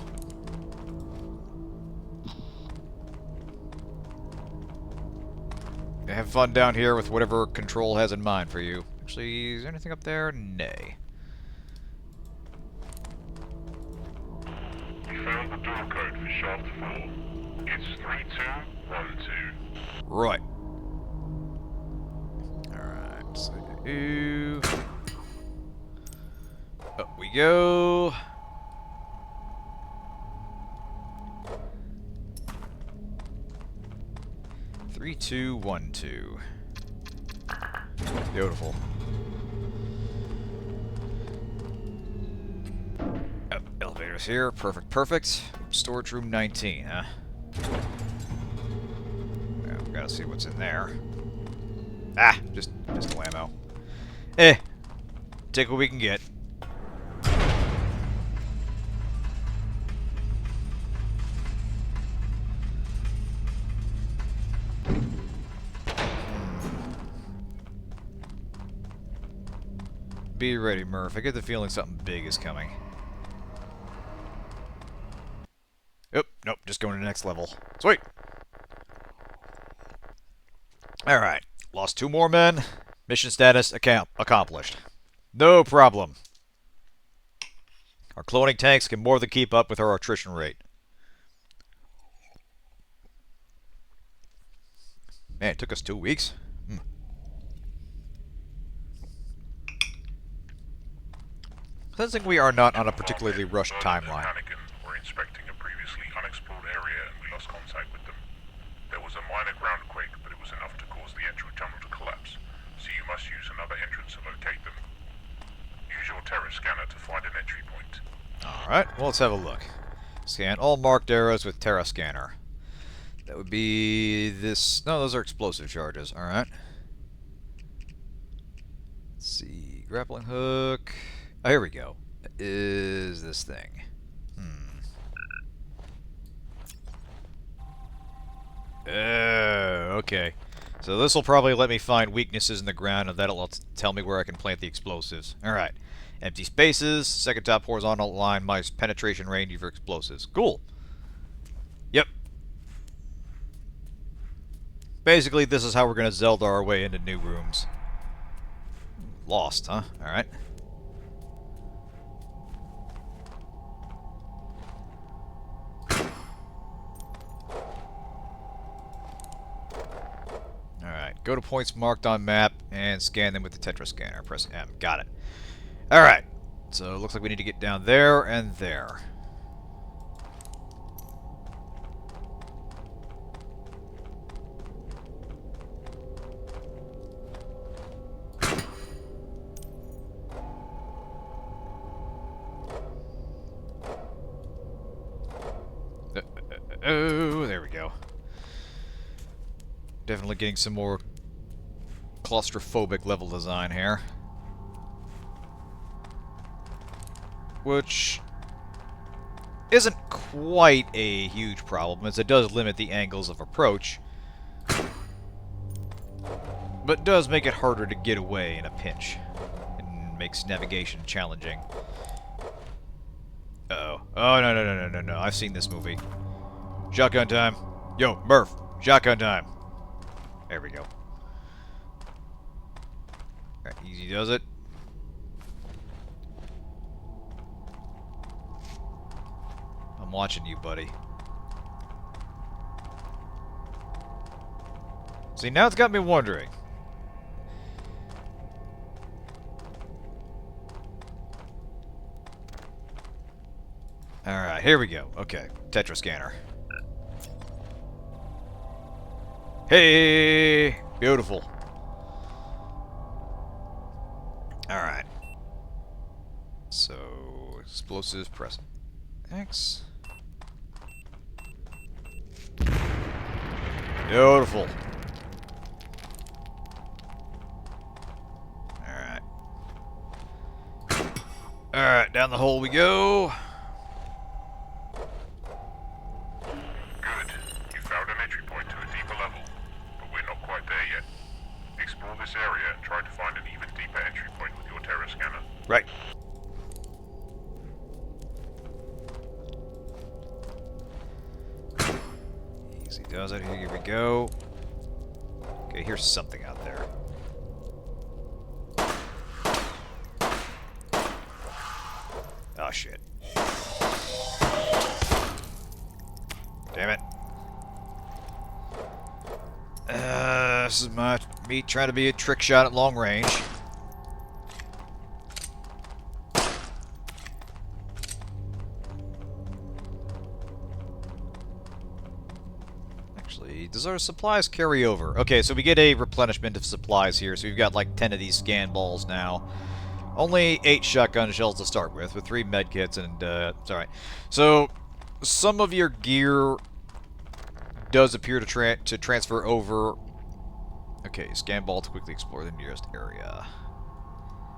Speaker 1: Have fun down here with whatever Control has in mind for you. Actually, is there anything up there? Nay.
Speaker 2: We found the door code for shaft 4. It's 3212.
Speaker 1: Right. Alright, so... Up we go. Three, 2, 1, 2. Beautiful. Oh, elevators here. Perfect, perfect. Storage room 19, huh? Well, we gotta see what's in there. Ah, just pistol ammo. Take what we can get. Be ready, Murph. I get the feeling something big is coming. Oop, nope, just going to the next level. Sweet! Alright, lost 2 more men. Mission status accomplished. No problem. Our cloning tanks can more than keep up with our attrition rate. Man, it took us 2 weeks. Sensing we are not on a particularly rushed timeline.
Speaker 2: We're inspecting a previously unexplored area and we lost contact with them. There was a minor groundquake, but it was enough to cause the entry tunnel to collapse, so you must use another entrance to locate them. Use your Terra scanner to find an entry point.
Speaker 1: Alright, well, let's have a look. Scan all marked arrows with Terra scanner. That would be this... No, those are explosive charges. Alright. Let's see. Grappling hook... Oh, here we go. Is this thing. Okay. So this will probably let me find weaknesses in the ground, and that'll tell me where I can plant the explosives. Alright. Empty spaces, second top horizontal line, minus penetration range for explosives. Cool. Yep. Basically, this is how we're going to Zelda our way into new rooms. Lost, huh? Alright. Go to points marked on map and scan them with the Tetra scanner. Press M. Got it. Alright. So it looks like we need to get down there and there. Definitely getting some more claustrophobic level design here. Which isn't quite a huge problem, as it does limit the angles of approach, but does make it harder to get away in a pinch, and makes navigation challenging. Uh-oh. Oh, no, no, no, no, no, no. I've seen this movie. Shotgun time. Yo, Murph. Shotgun time. There we go. Alright, easy does it. I'm watching you, buddy. See, now it's got me wondering. Alright, here we go. Okay, Tetra scanner. Hey! Beautiful. Alright. So, explosives, press X. Beautiful. Alright. Alright, down the hole we go.
Speaker 2: Good. You found an entry point to a deeper level, but we're not quite there yet. Explore this area and try to find an even deeper entry point with your terror scanner.
Speaker 1: Right. Easy does it. Here we go. Okay, here's something out there. Oh, shit. Damn it. This is me trying to be a trick shot at long range. Actually, does our supplies carry over? Okay, so we get a replenishment of supplies here. So we've got like 10 of these scan balls now. Only 8 shotgun shells to start with 3 medkits and, it's alright. So, some of your gear does appear to transfer over. Okay, scan ball to quickly explore the nearest area.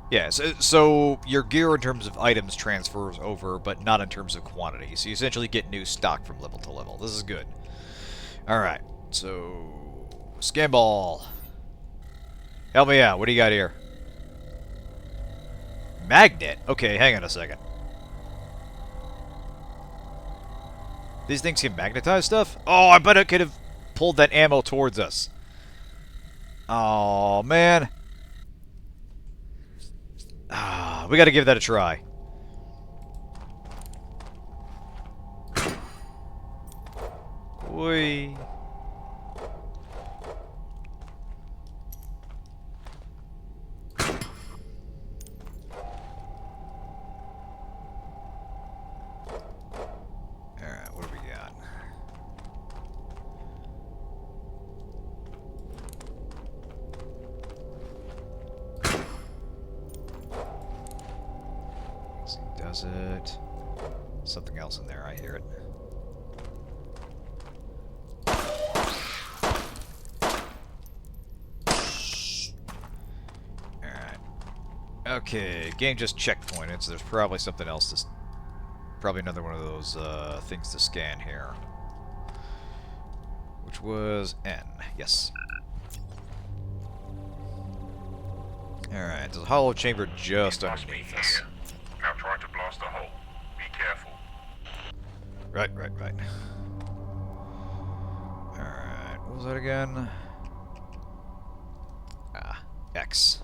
Speaker 1: Yeah, so your gear in terms of items transfers over, but not in terms of quantity. So you essentially get new stock from level to level. This is good. Alright, so scan ball. Help me out. What do you got here? Magnet? Okay, hang on a second. These things can magnetize stuff? Oh, I bet it could have pulled that ammo towards us. Oh, man. Ah, we gotta give that a try. Oi. Alright, what do we got? Easy does it. Something else in there, I hear it. Okay, game just checkpointed, so there's probably something else to... Probably another one of those things to scan here. Which was N. Yes. Alright, there's a hollow chamber just underneath us.
Speaker 2: Now try to blast a hole. Be careful.
Speaker 1: Right. Alright, what was that again? Ah, X.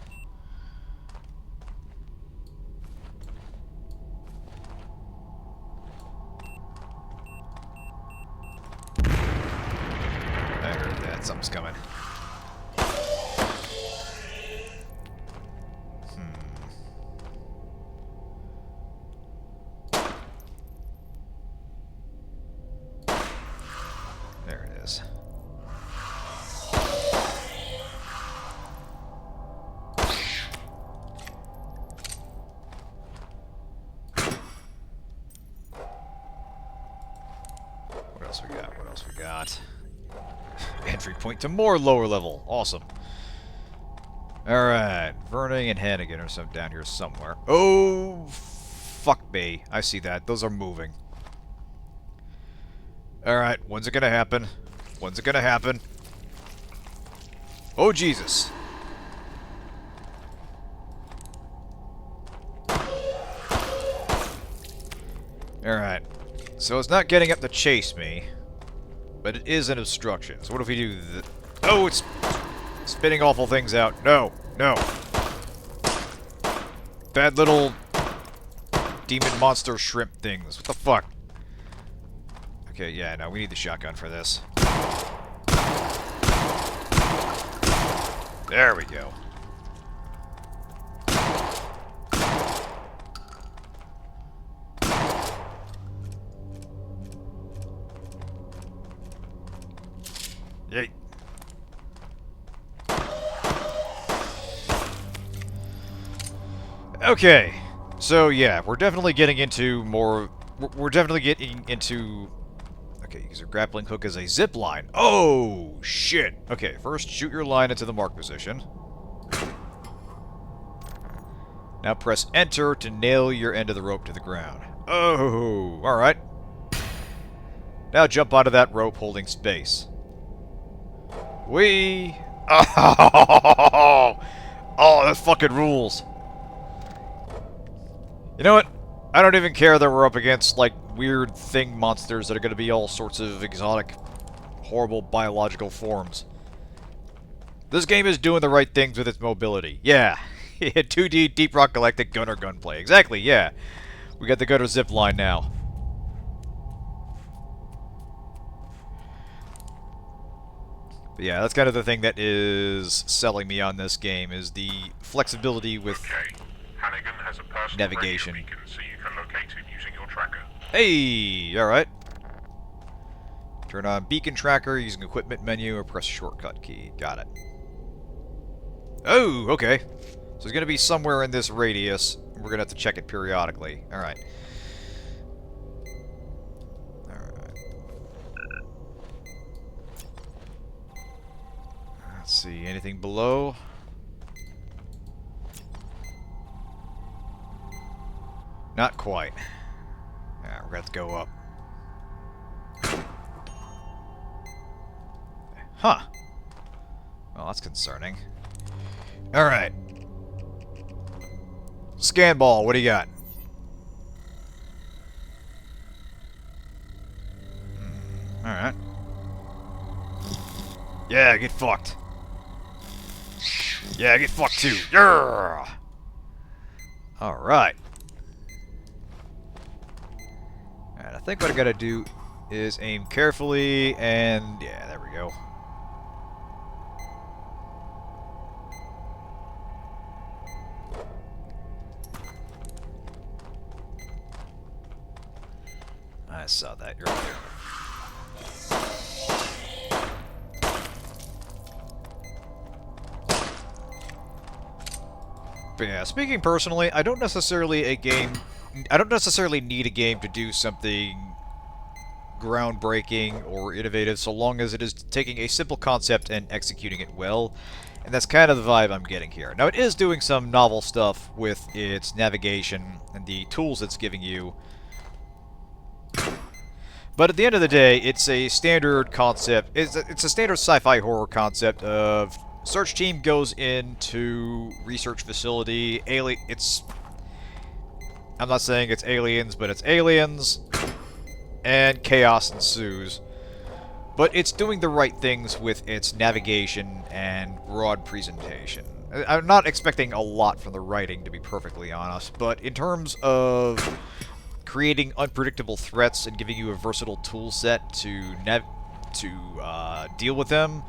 Speaker 1: Something's coming. There it is. Entry point to more lower level. Awesome. Alright. Verning and Hannigan are some down here somewhere. Oh, fuck me. I see that. Those are moving. Alright. When's it gonna happen? When's it gonna happen? Oh, Jesus. Alright. So it's not getting up to chase me, but it is an obstruction. So what if we do oh, it's spitting awful things out. No, no. Bad little demon monster shrimp things. What the fuck? Okay, yeah, no, we need the shotgun for this. There we go. Yay. Okay, so yeah, we're definitely getting into more... We're definitely getting into... Okay, use a grappling hook as a zip line. Oh, shit. Okay, first shoot your line into the mark position. Now press enter to nail your end of the rope to the ground. Oh, alright. Now jump onto that rope holding space. Whee! Oh, that fucking rules. You know what? I don't even care that we're up against, like, weird thing monsters that are going to be all sorts of exotic, horrible biological forms. This game is doing the right things with its mobility. Yeah. 2D Deep Rock Galactic gunner gunplay. Exactly, yeah. We got the gunner zip line now. But yeah, that's kind of the thing that is selling me on this game, is the flexibility with
Speaker 2: Hannigan has a personal
Speaker 1: navigation.
Speaker 2: beacon, so you can locate him using your tracker.
Speaker 1: Hey, alright. Turn on beacon tracker using equipment menu or press shortcut key. Got it. Oh, okay. So it's going to be somewhere in this radius. We're going to have to check it periodically. Alright. Let's see, anything below? Not quite. Yeah, we're going to have to go up. Huh. Well, that's concerning. Alright. Scan ball, what do you got? Alright. Yeah, get fucked. Yeah, get fucked too. Yeah. Alright. Alright, I think what I gotta do is aim carefully, and yeah, there we go. I saw that. You're right there. But yeah, speaking personally, I don't necessarily need a game to do something groundbreaking or innovative, so long as it is taking a simple concept and executing it well. And that's kind of the vibe I'm getting here. Now, it is doing some novel stuff with its navigation and the tools it's giving you. But at the end of the day, it's a standard concept. It's a standard sci-fi horror concept of search team goes into research facility. I'm not saying it's aliens, but it's aliens, and chaos ensues. But it's doing the right things with its navigation and broad presentation. I'm not expecting a lot from the writing, to be perfectly honest, but in terms of creating unpredictable threats and giving you a versatile tool set to deal with them,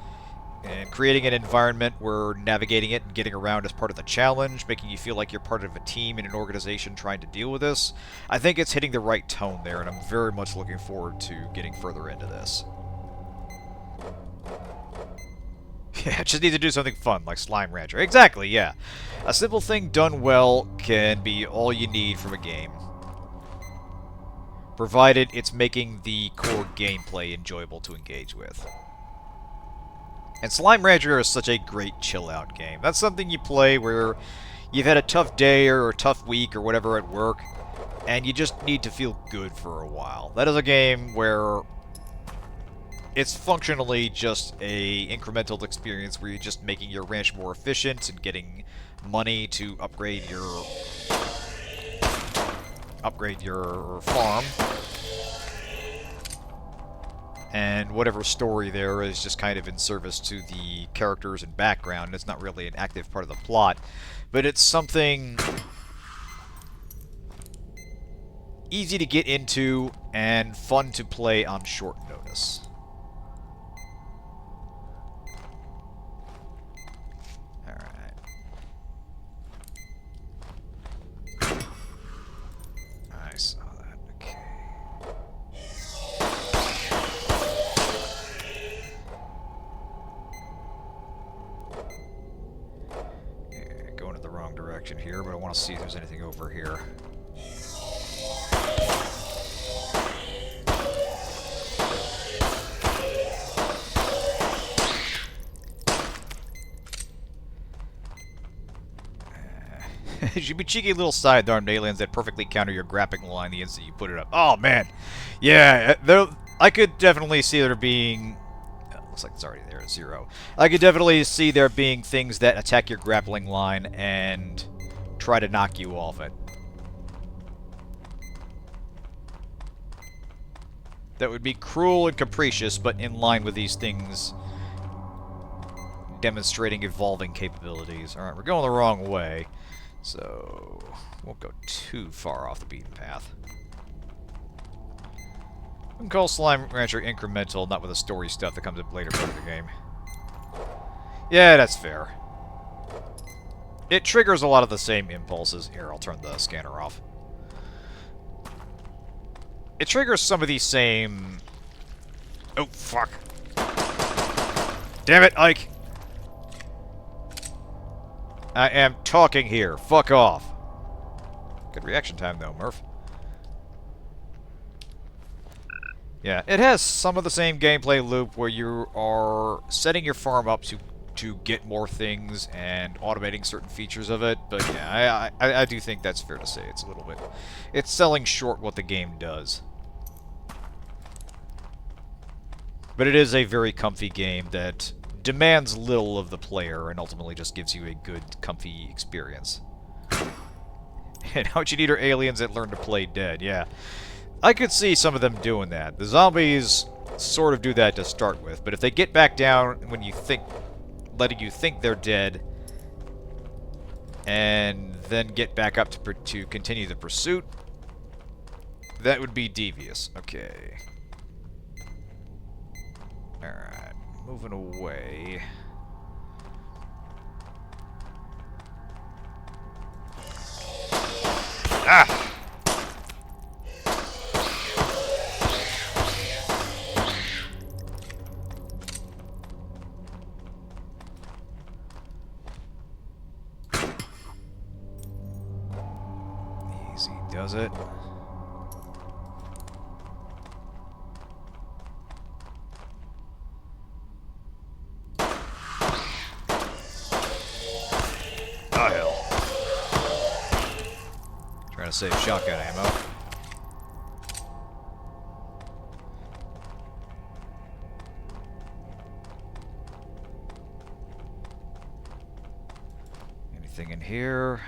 Speaker 1: and creating an environment where navigating it and getting around is part of the challenge, making you feel like you're part of a team in an organization trying to deal with this, I think it's hitting the right tone there, and I'm very much looking forward to getting further into this. Yeah, just need to do something fun, like Slime Rancher. Exactly, yeah. A simple thing done well can be all you need from a game, provided it's making the core gameplay enjoyable to engage with. And Slime Rancher is such a great chill-out game. That's something you play where you've had a tough day or a tough week or whatever at work, and you just need to feel good for a while. That is a game where it's functionally just a incremental experience where you're just making your ranch more efficient and getting money to upgrade your farm. And whatever story there is just kind of in service to the characters and background. It's not really an active part of the plot, but it's something easy to get into and fun to play on short notice. Alright. I saw that. Okay. Yeah, going in the wrong direction here, but I want to see if there's anything over here. Should be cheeky little side-armed aliens that perfectly counter your grappling line the instant you put it up. Oh, man. Yeah, I could definitely see there being... looks like it's already there at 0. I could definitely see there being things that attack your grappling line and try to knock you off it. That would be cruel and capricious, but in line with these things demonstrating evolving capabilities. Alright, we're going the wrong way. So, won't go too far off the beaten path. We can call Slime Rancher incremental, not with the story stuff that comes up later part of the game. Yeah, that's fair. It triggers a lot of the same impulses. Here, I'll turn the scanner off. It triggers some of these same... Oh, fuck. Damn it, Ike! I am talking here. Fuck off. Good reaction time, though, Murph. Yeah, it has some of the same gameplay loop where you are setting your farm up to get more things and automating certain features of it, but yeah, I do think that's fair to say. It's a little bit... It's selling short what the game does. But it is a very comfy game that demands little of the player and ultimately just gives you a good, comfy experience. And what you need are aliens that learn to play dead, yeah. I could see some of them doing that. The zombies sort of do that to start with, but if they get back down when you think... letting you think they're dead, and then get back up to continue the pursuit, that would be devious. Okay. Alright, moving away. Ah! Easy does it. Oh, hell. Trying to save shotgun ammo. Anything in here?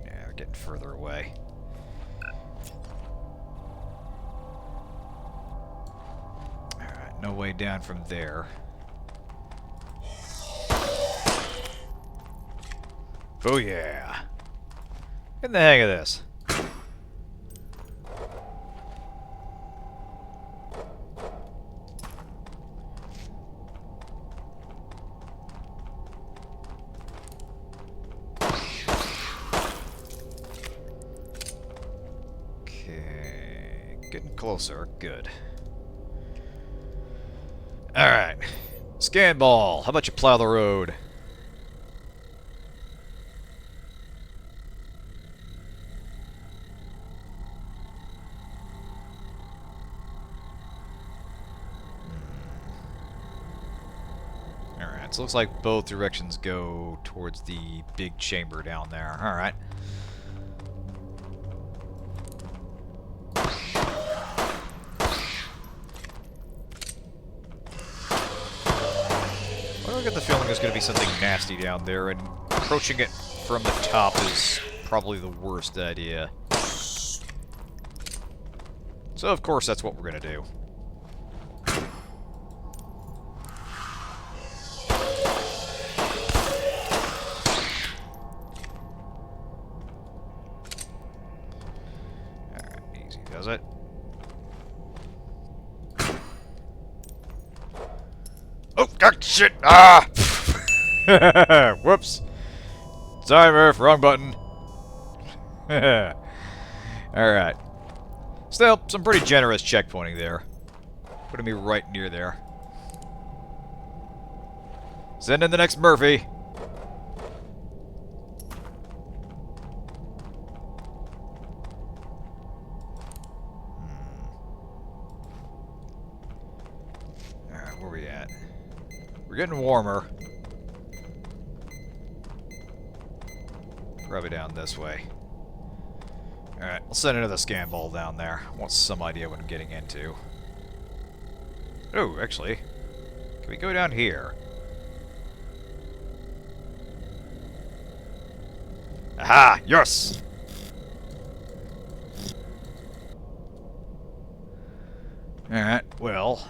Speaker 1: Yeah, we're getting further away. Alright, no way down from there. Oh yeah. Get in the hang of this. Okay. Getting closer. Good. Alright. Scan ball. How about you plow the road? So it looks like both directions go towards the big chamber down there. Alright. I get the feeling there's going to be something nasty down there, and approaching it from the top is probably the worst idea. So, of course, that's what we're going to do. Alright, easy does it. Oh, God, shit! Ah! Whoops. Sorry, Murph, wrong button. Alright. Still, some pretty generous checkpointing there. Putting me right near there. Send in the next Murphy. Alright, where we at? We're getting warmer. Probably down this way. Alright, I'll send another scan ball down there. I want some idea what I'm getting into. Oh, actually, can we go down here? Aha! Yes! Alright, well...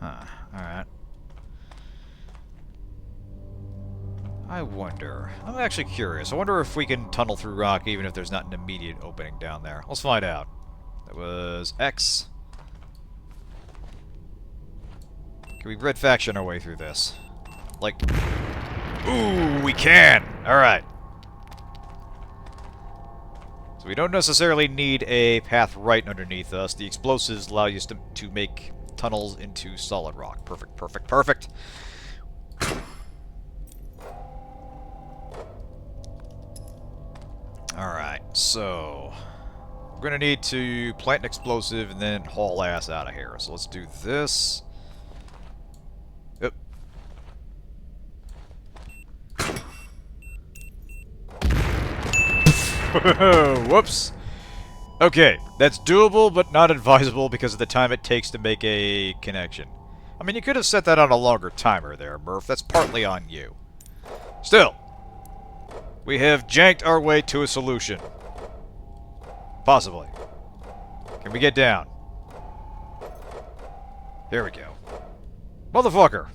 Speaker 1: Huh, alright. I wonder. I'm actually curious. I wonder if we can tunnel through rock even if there's not an immediate opening down there. Let's find out. That was X. Can we red faction our way through this? Like... Ooh, we can! Alright. So we don't necessarily need a path right underneath us. The explosives allow you to make tunnels into solid rock. Perfect, perfect, perfect. Alright, so... we're gonna need to plant an explosive and then haul ass out of here. So let's do this. Yep. Whoops. Okay, that's doable, but not advisable because of the time it takes to make a connection. I mean, you could have set that on a longer timer there, Murph. That's partly on you. Still, we have janked our way to a solution. Possibly. Can we get down? There we go. Motherfucker!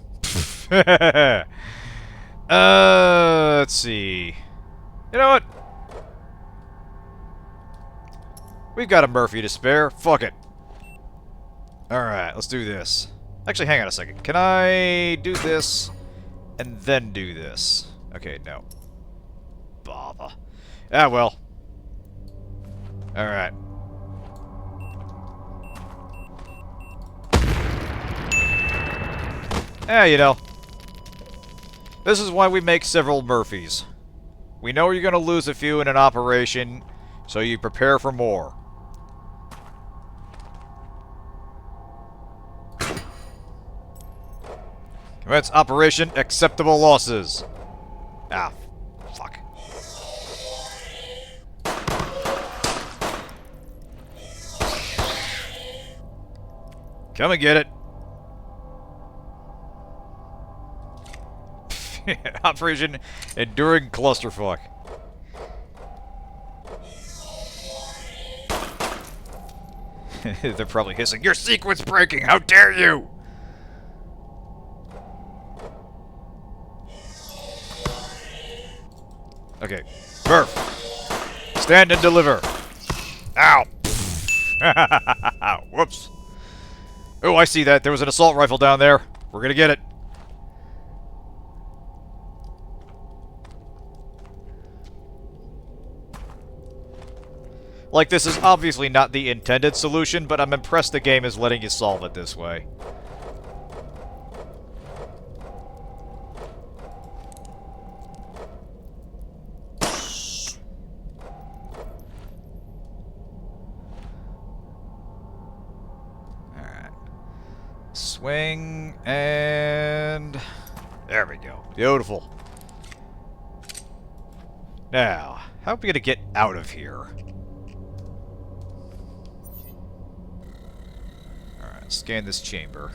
Speaker 1: Let's see. You know what? We've got a Murphy to spare. Fuck it. Alright, let's do this. Actually, hang on a second. Can I do this and then do this? Okay, no. Bother. Ah, well. Alright. Yeah, you know. This is why we make several Murphys. We know you're going to lose a few in an operation, so you prepare for more. Commence operation, acceptable losses. Ah, fuck. Come and get it. Operation Enduring Clusterfuck. They're probably hissing, "Your sequence breaking! How dare you!" Okay. Murph. Stand and deliver. Ow! Whoops. Oh, I see that. There was an assault rifle down there. We're gonna get it. Like, this is obviously not the intended solution, but I'm impressed the game is letting you solve it this way. Alright. Swing, and... there we go. Beautiful. Now, how are we gonna get out of here? Alright, scan this chamber.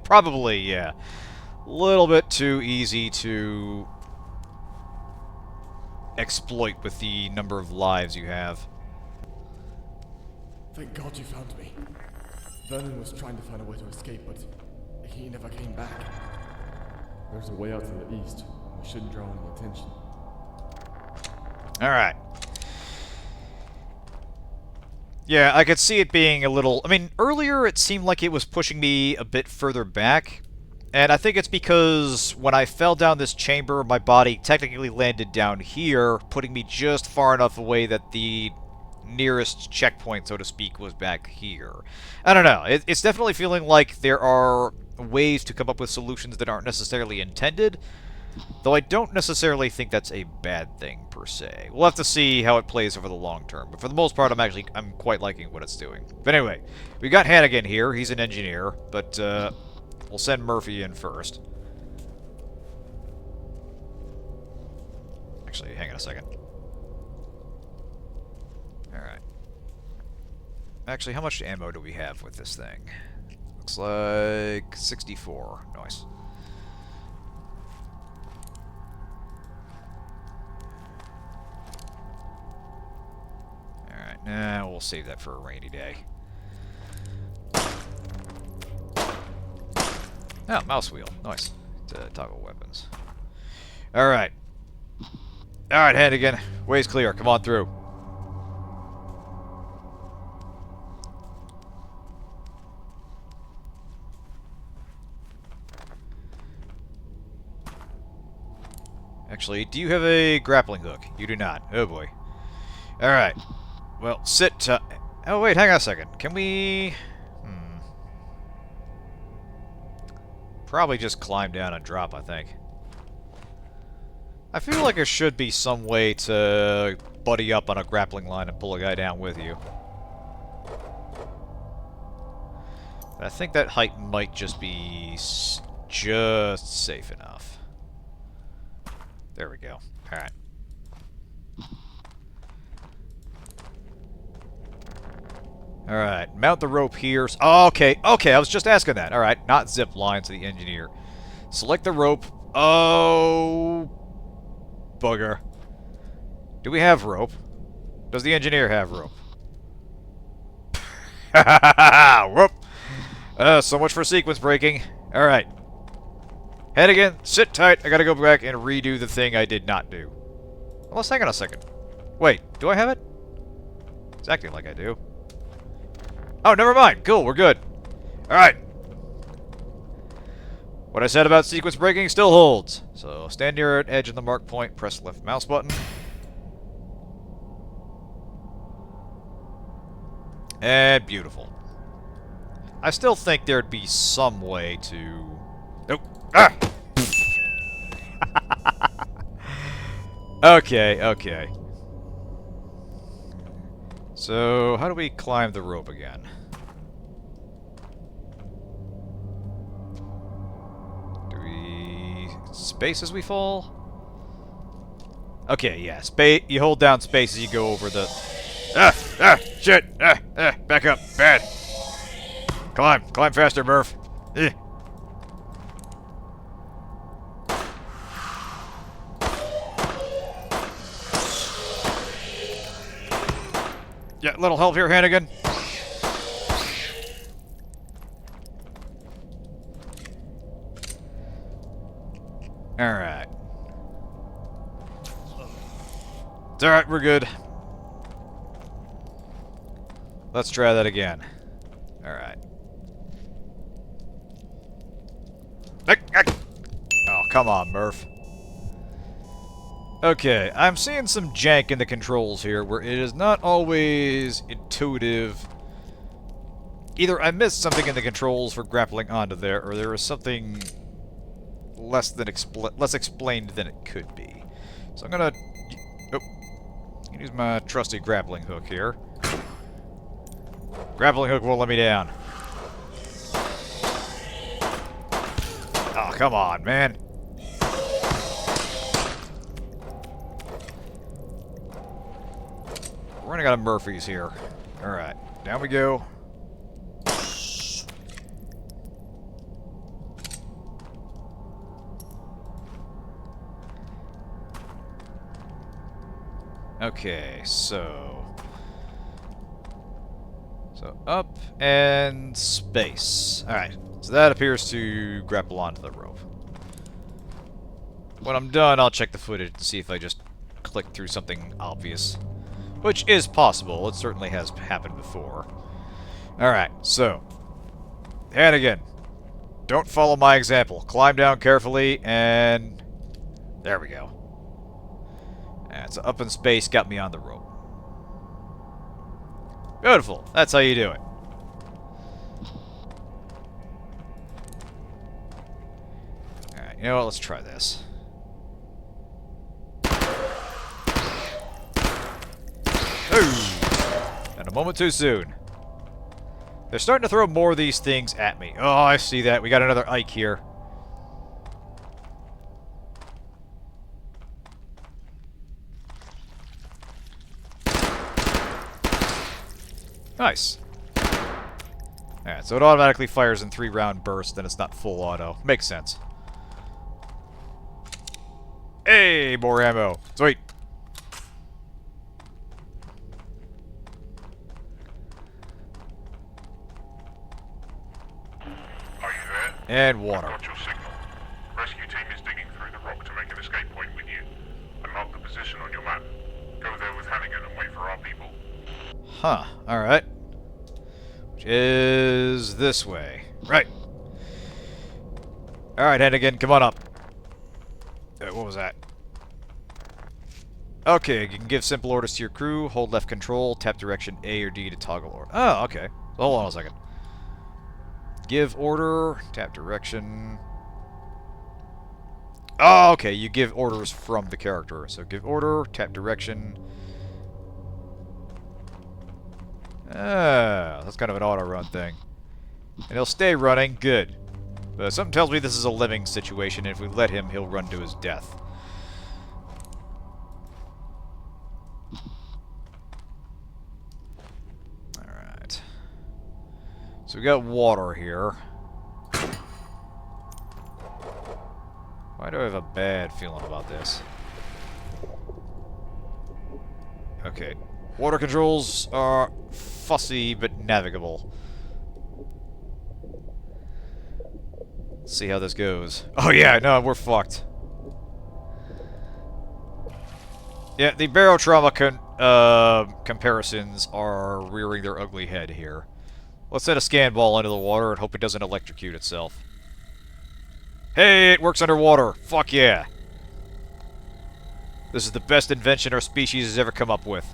Speaker 1: Probably, yeah. A little bit too easy to exploit with the number of lives you have.
Speaker 3: Thank God you found me. Vernon was trying to find a way to escape, but he never came back. There's a way out to the east. We shouldn't draw any attention.
Speaker 1: Alright. Yeah, I could see it being a little... I mean, earlier it seemed like it was pushing me a bit further back. And I think it's because when I fell down this chamber, my body technically landed down here, putting me just far enough away that the nearest checkpoint, so to speak, was back here. I don't know. It's definitely feeling like there are ways to come up with solutions that aren't necessarily intended, though I don't necessarily think that's a bad thing, per se. We'll have to see how it plays over the long term, but for the most part, I'm quite liking what it's doing. But anyway, we got Hannigan here. He's an engineer, but, we'll send Murphy in first. Actually, hang on a second. Alright. Actually, how much ammo do we have with this thing? Looks like 64. Nice. Alright, nah, we'll save that for a rainy day. Oh, mouse wheel. Nice. To toggle weapons. Alright. Alright, Hannigan. Way's clear. Come on through. Actually, do you have a grappling hook? You do not. Oh boy. Alright. Well, sit... oh wait, hang on a second. Can we... probably just climb down and drop, I think. I feel like there should be some way to buddy up on a grappling line and pull a guy down with you. But I think that height might just be just safe enough. There we go. Alright. Alright, mount the rope here. Oh, okay, okay, I was just asking that. Alright, not zip line to the engineer. Select the rope. Oh, bugger. Do we have rope? Does the engineer have rope? Whoop! So much for sequence breaking. Alright. Head again, sit tight. I gotta go back and redo the thing I did not do. Well, let's hang on a second. Wait, do I have it? It's acting like I do. Oh, never mind. Cool, we're good. Alright. What I said about sequence breaking still holds. So, stand near an edge of the mark point, press the left mouse button. And beautiful. I still think there'd be some way to... Nope. Ah! Okay, okay. So, how do we climb the rope again? Do we... space as we fall? Okay, yeah. You hold down space as you go over the... shit! Back up. Bad. Climb faster, Murph. Yeah, little help here, Hannigan. Alright. It's alright, we're good. let's try that again. Alright. Oh, come on, Murph. Okay, I'm seeing some jank in the controls here, where it is not always intuitive. Either I missed something in the controls for grappling onto there, or there is something less explained than it could be. So I'm gonna... Oh. Use my trusty grappling hook here. Grappling hook won't let me down. Oh, come on, man. We're running out of Murphys here. Alright, down we go. Okay, so up and space. Alright, so that appears to grapple onto the rope. When I'm done, I'll check the footage and see if I just clicked through something obvious. Which is possible, it certainly has happened before. Alright, so and again, don't follow my example. Climb down carefully, and there we go. And so up in space got me on the rope. Beautiful. That's how you do it. Alright, you know what? Let's try this. Ooh! And a moment too soon. They're starting to throw more of these things at me. Oh, I see that. We got another Ike here. Nice. Alright, so it automatically fires in 3-round bursts, then it's not full auto. Makes sense. Hey, more ammo. Sweet.
Speaker 2: Are you there?
Speaker 1: And water.
Speaker 2: I've got your signal. Rescue team is digging through the rock to make an escape point with you. I marked the position on your map. Go there with Hannigan and wait for our people.
Speaker 1: Huh. Alright. Which is this way. Right. Alright, Hannigan, come on up. What was that? Okay, you can give simple orders to your crew, hold left control, tap direction A or D to toggle order. Oh, okay. So hold on a second. Give order, tap direction. Oh, okay, you give orders from the character. So give order, tap direction. Ah, that's kind of an auto-run thing. And he'll stay running, good. But something tells me this is a living situation, and if we let him, he'll run to his death. Alright. So we got water here. Why do I have a bad feeling about this? Okay. Water controls are fussy but navigable. Let's see how this goes. Oh yeah, no, we're fucked. Yeah, the barotrauma comparisons are rearing their ugly head here. Let's set a scan ball into the water and hope it doesn't electrocute itself. Hey, it works underwater! Fuck yeah! This is the best invention our species has ever come up with.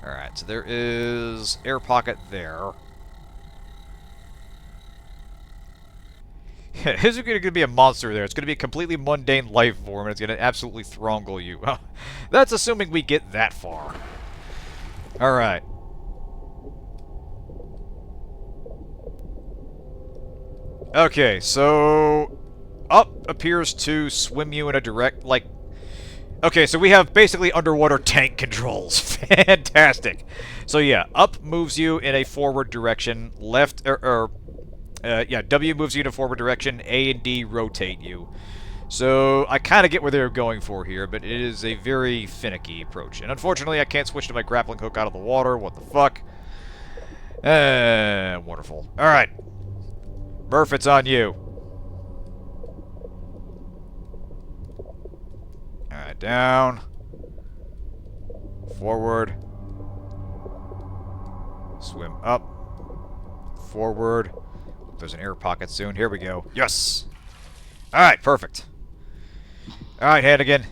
Speaker 1: Alright, so there is air pocket there. It isn't going to be a monster there. It's going to be a completely mundane life form, and it's going to absolutely throngle you. That's assuming we get that far. Alright. Okay, so... up appears to swim you in a direct, like... Okay, so we have basically underwater tank controls. Fantastic. So yeah, up moves you in a forward direction, left, yeah, W moves you in a forward direction, A and D rotate you. So I kind of get where they're going for here, but it is a very finicky approach. And unfortunately, I can't switch to my grappling hook out of the water. What the fuck? Wonderful. Alright. Murph, it's on you. Alright, down. Forward. Swim up. Forward. There's an air pocket soon. Here we go. Yes! Alright, perfect. Alright, Hannigan.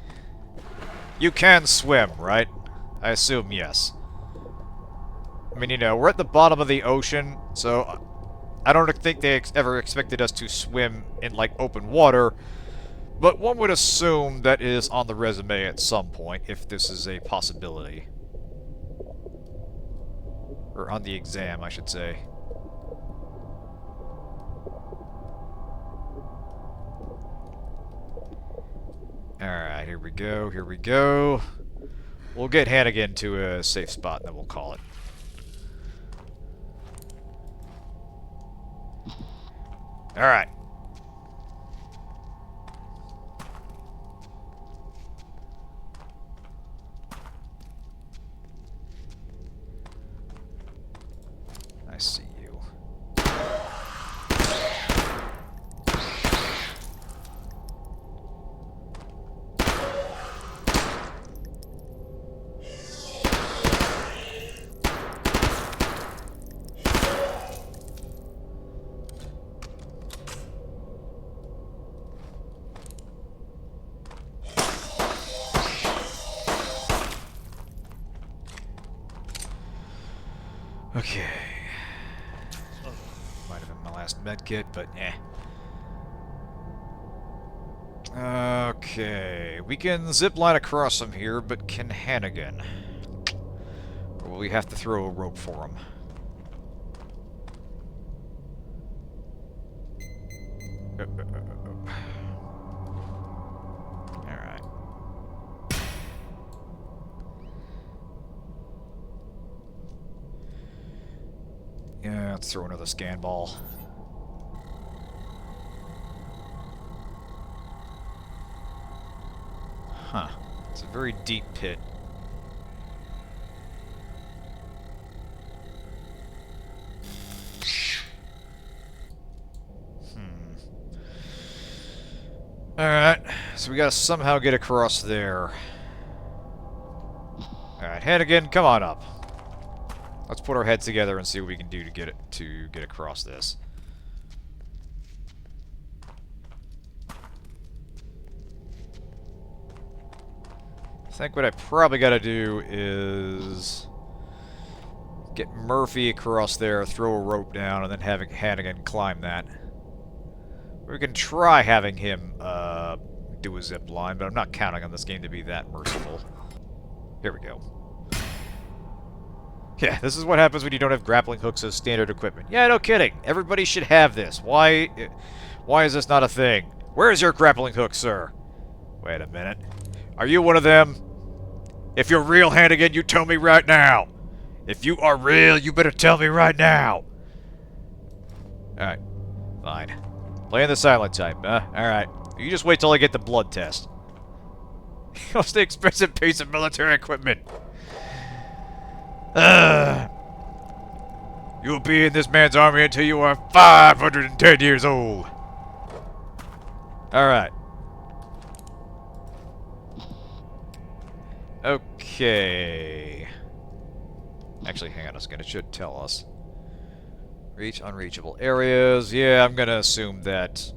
Speaker 1: You can swim, right? I assume yes. I mean, you know, we're at the bottom of the ocean, so I don't think they ever expected us to swim in, like, open water, but one would assume that is on the resume at some point, if this is a possibility. Or on the exam, I should say. Alright, here we go, here we go. We'll get Hannigan to a safe spot, and then we'll call it. Alright. I see you. Okay. Might have been my last medkit, but eh. Okay, we can zip line across from here, but can Hannigan? Or will we have to throw a rope for him? Alright. Yeah, let's throw another scan ball. Huh. It's a very deep pit. Alright, so we gotta somehow get across there. Alright, Hannigan, come on up. Let's put our heads together and see what we can do to get across this. I think what I probably gotta do is get Murphy across there, throw a rope down, and then having Hannigan climb that. We can try having him do a zip line, but I'm not counting on this game to be that merciful. Here we go. Yeah, this is what happens when you don't have grappling hooks as standard equipment. Yeah, no kidding. Everybody should have this. Why is this not a thing? Where is your grappling hook, sir? Wait a minute. Are you one of them? If you're real, Hannigan, you tell me right now. If you are real, you better tell me right now. Alright. Fine. Playing the silent type, huh? Alright. You just wait till I get the blood test. Most expensive piece of military equipment. You'll be in this man's army until you are 510 years old. Alright. Okay. Actually, hang on a second. It should tell us. Reach unreachable areas. Yeah, I'm gonna assume that...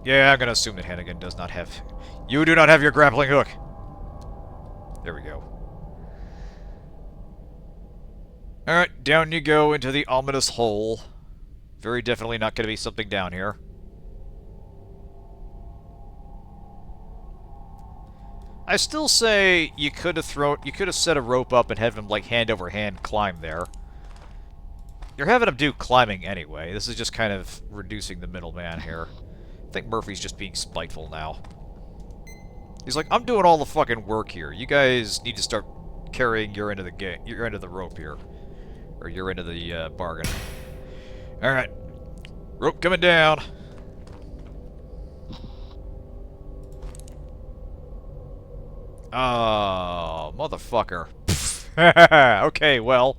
Speaker 1: Yeah, I'm gonna assume that Hannigan does not have... You do not have your grappling hook! There we go. Alright, down you go into the ominous hole. Very definitely not gonna be something down here. I still say you could have set a rope up and have him, like, hand over hand climb there. You're having him do climbing anyway. This is just kind of reducing the middleman here. I think Murphy's just being spiteful now. He's like, I'm doing all the fucking work here. You guys need to start carrying your end of the game, your end of the rope here. Or your end of the bargain. Alright. Rope coming down. Oh, motherfucker. Okay, well,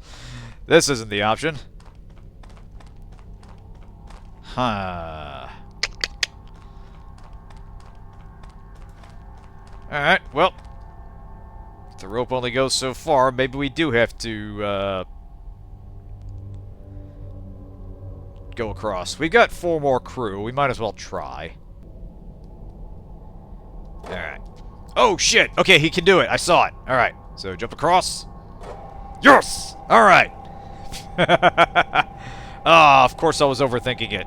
Speaker 1: this isn't the option. Huh. Alright, well. the rope only goes so far. Maybe we do have to, go across. We've got 4 more crew. We might as well try. Alright. Oh, shit! Okay, he can do it. I saw it. Alright, so jump across. Yes! Alright. Ah, of course I was overthinking it.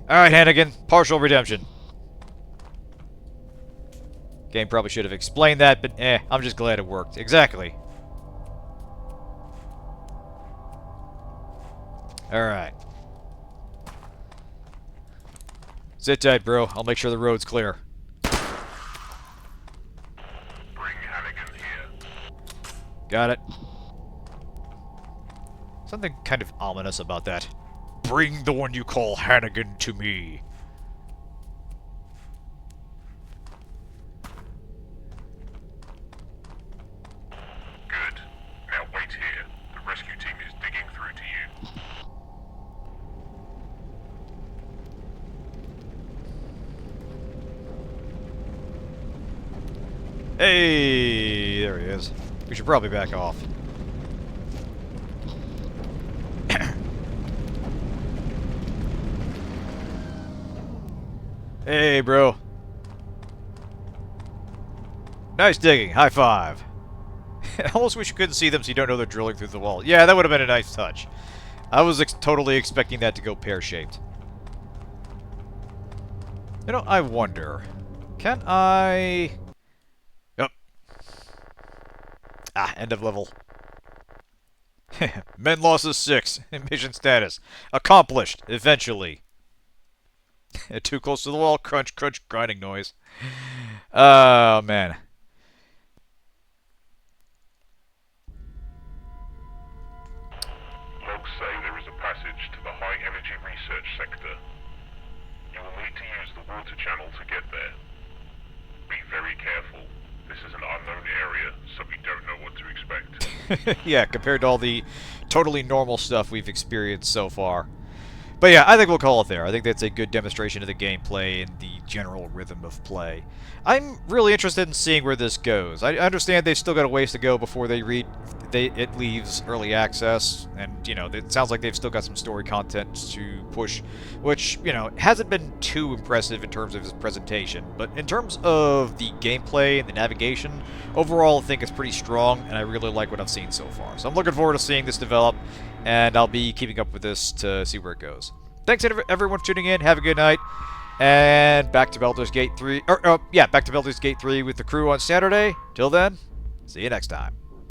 Speaker 1: Alright, Hannigan. Partial redemption. Game probably should have explained that, but I'm just glad it worked. Exactly. Alright. Sit tight, bro. I'll make sure the road's clear.
Speaker 2: Bring Hannigan here.
Speaker 1: Got it. Something kind of ominous about that. Bring the one you call Hannigan to me.
Speaker 2: Good. Now wait here. The rescue team is digging through to you.
Speaker 1: Hey, there he is. We should probably back off. Hey, bro. Nice digging. High five. I almost wish you couldn't see them so you don't know they're drilling through the wall. Yeah, that would have been a nice touch. I was totally expecting that to go pear-shaped. You know, I wonder... Can I... Yep. Ah, end of level. Men losses 6. Mission status. Accomplished. Eventually. Too close to the wall. Crunch, crunch, grinding noise. Oh, man.
Speaker 2: Logs say there is a passage to the high-energy research sector. You will need to use the water channel to get there. Be very careful. This is an unknown area, so we don't know what to expect.
Speaker 1: Yeah, compared to all the totally normal stuff we've experienced so far. But yeah, I think we'll call it there. I think that's a good demonstration of the gameplay and the general rhythm of play. I'm really interested in seeing where this goes. I understand they've still got a ways to go before it leaves early access, and you know, it sounds like they've still got some story content to push, which, you know, hasn't been too impressive in terms of its presentation. But in terms of the gameplay and the navigation, overall I think it's pretty strong, and I really like what I've seen so far. So I'm looking forward to seeing this develop, and I'll be keeping up with this to see where it goes. Thanks everyone for tuning in. Have a good night. And back to Baldur's Gate 3. Back to Baldur's Gate 3 with the crew on Saturday. Till then, see you next time.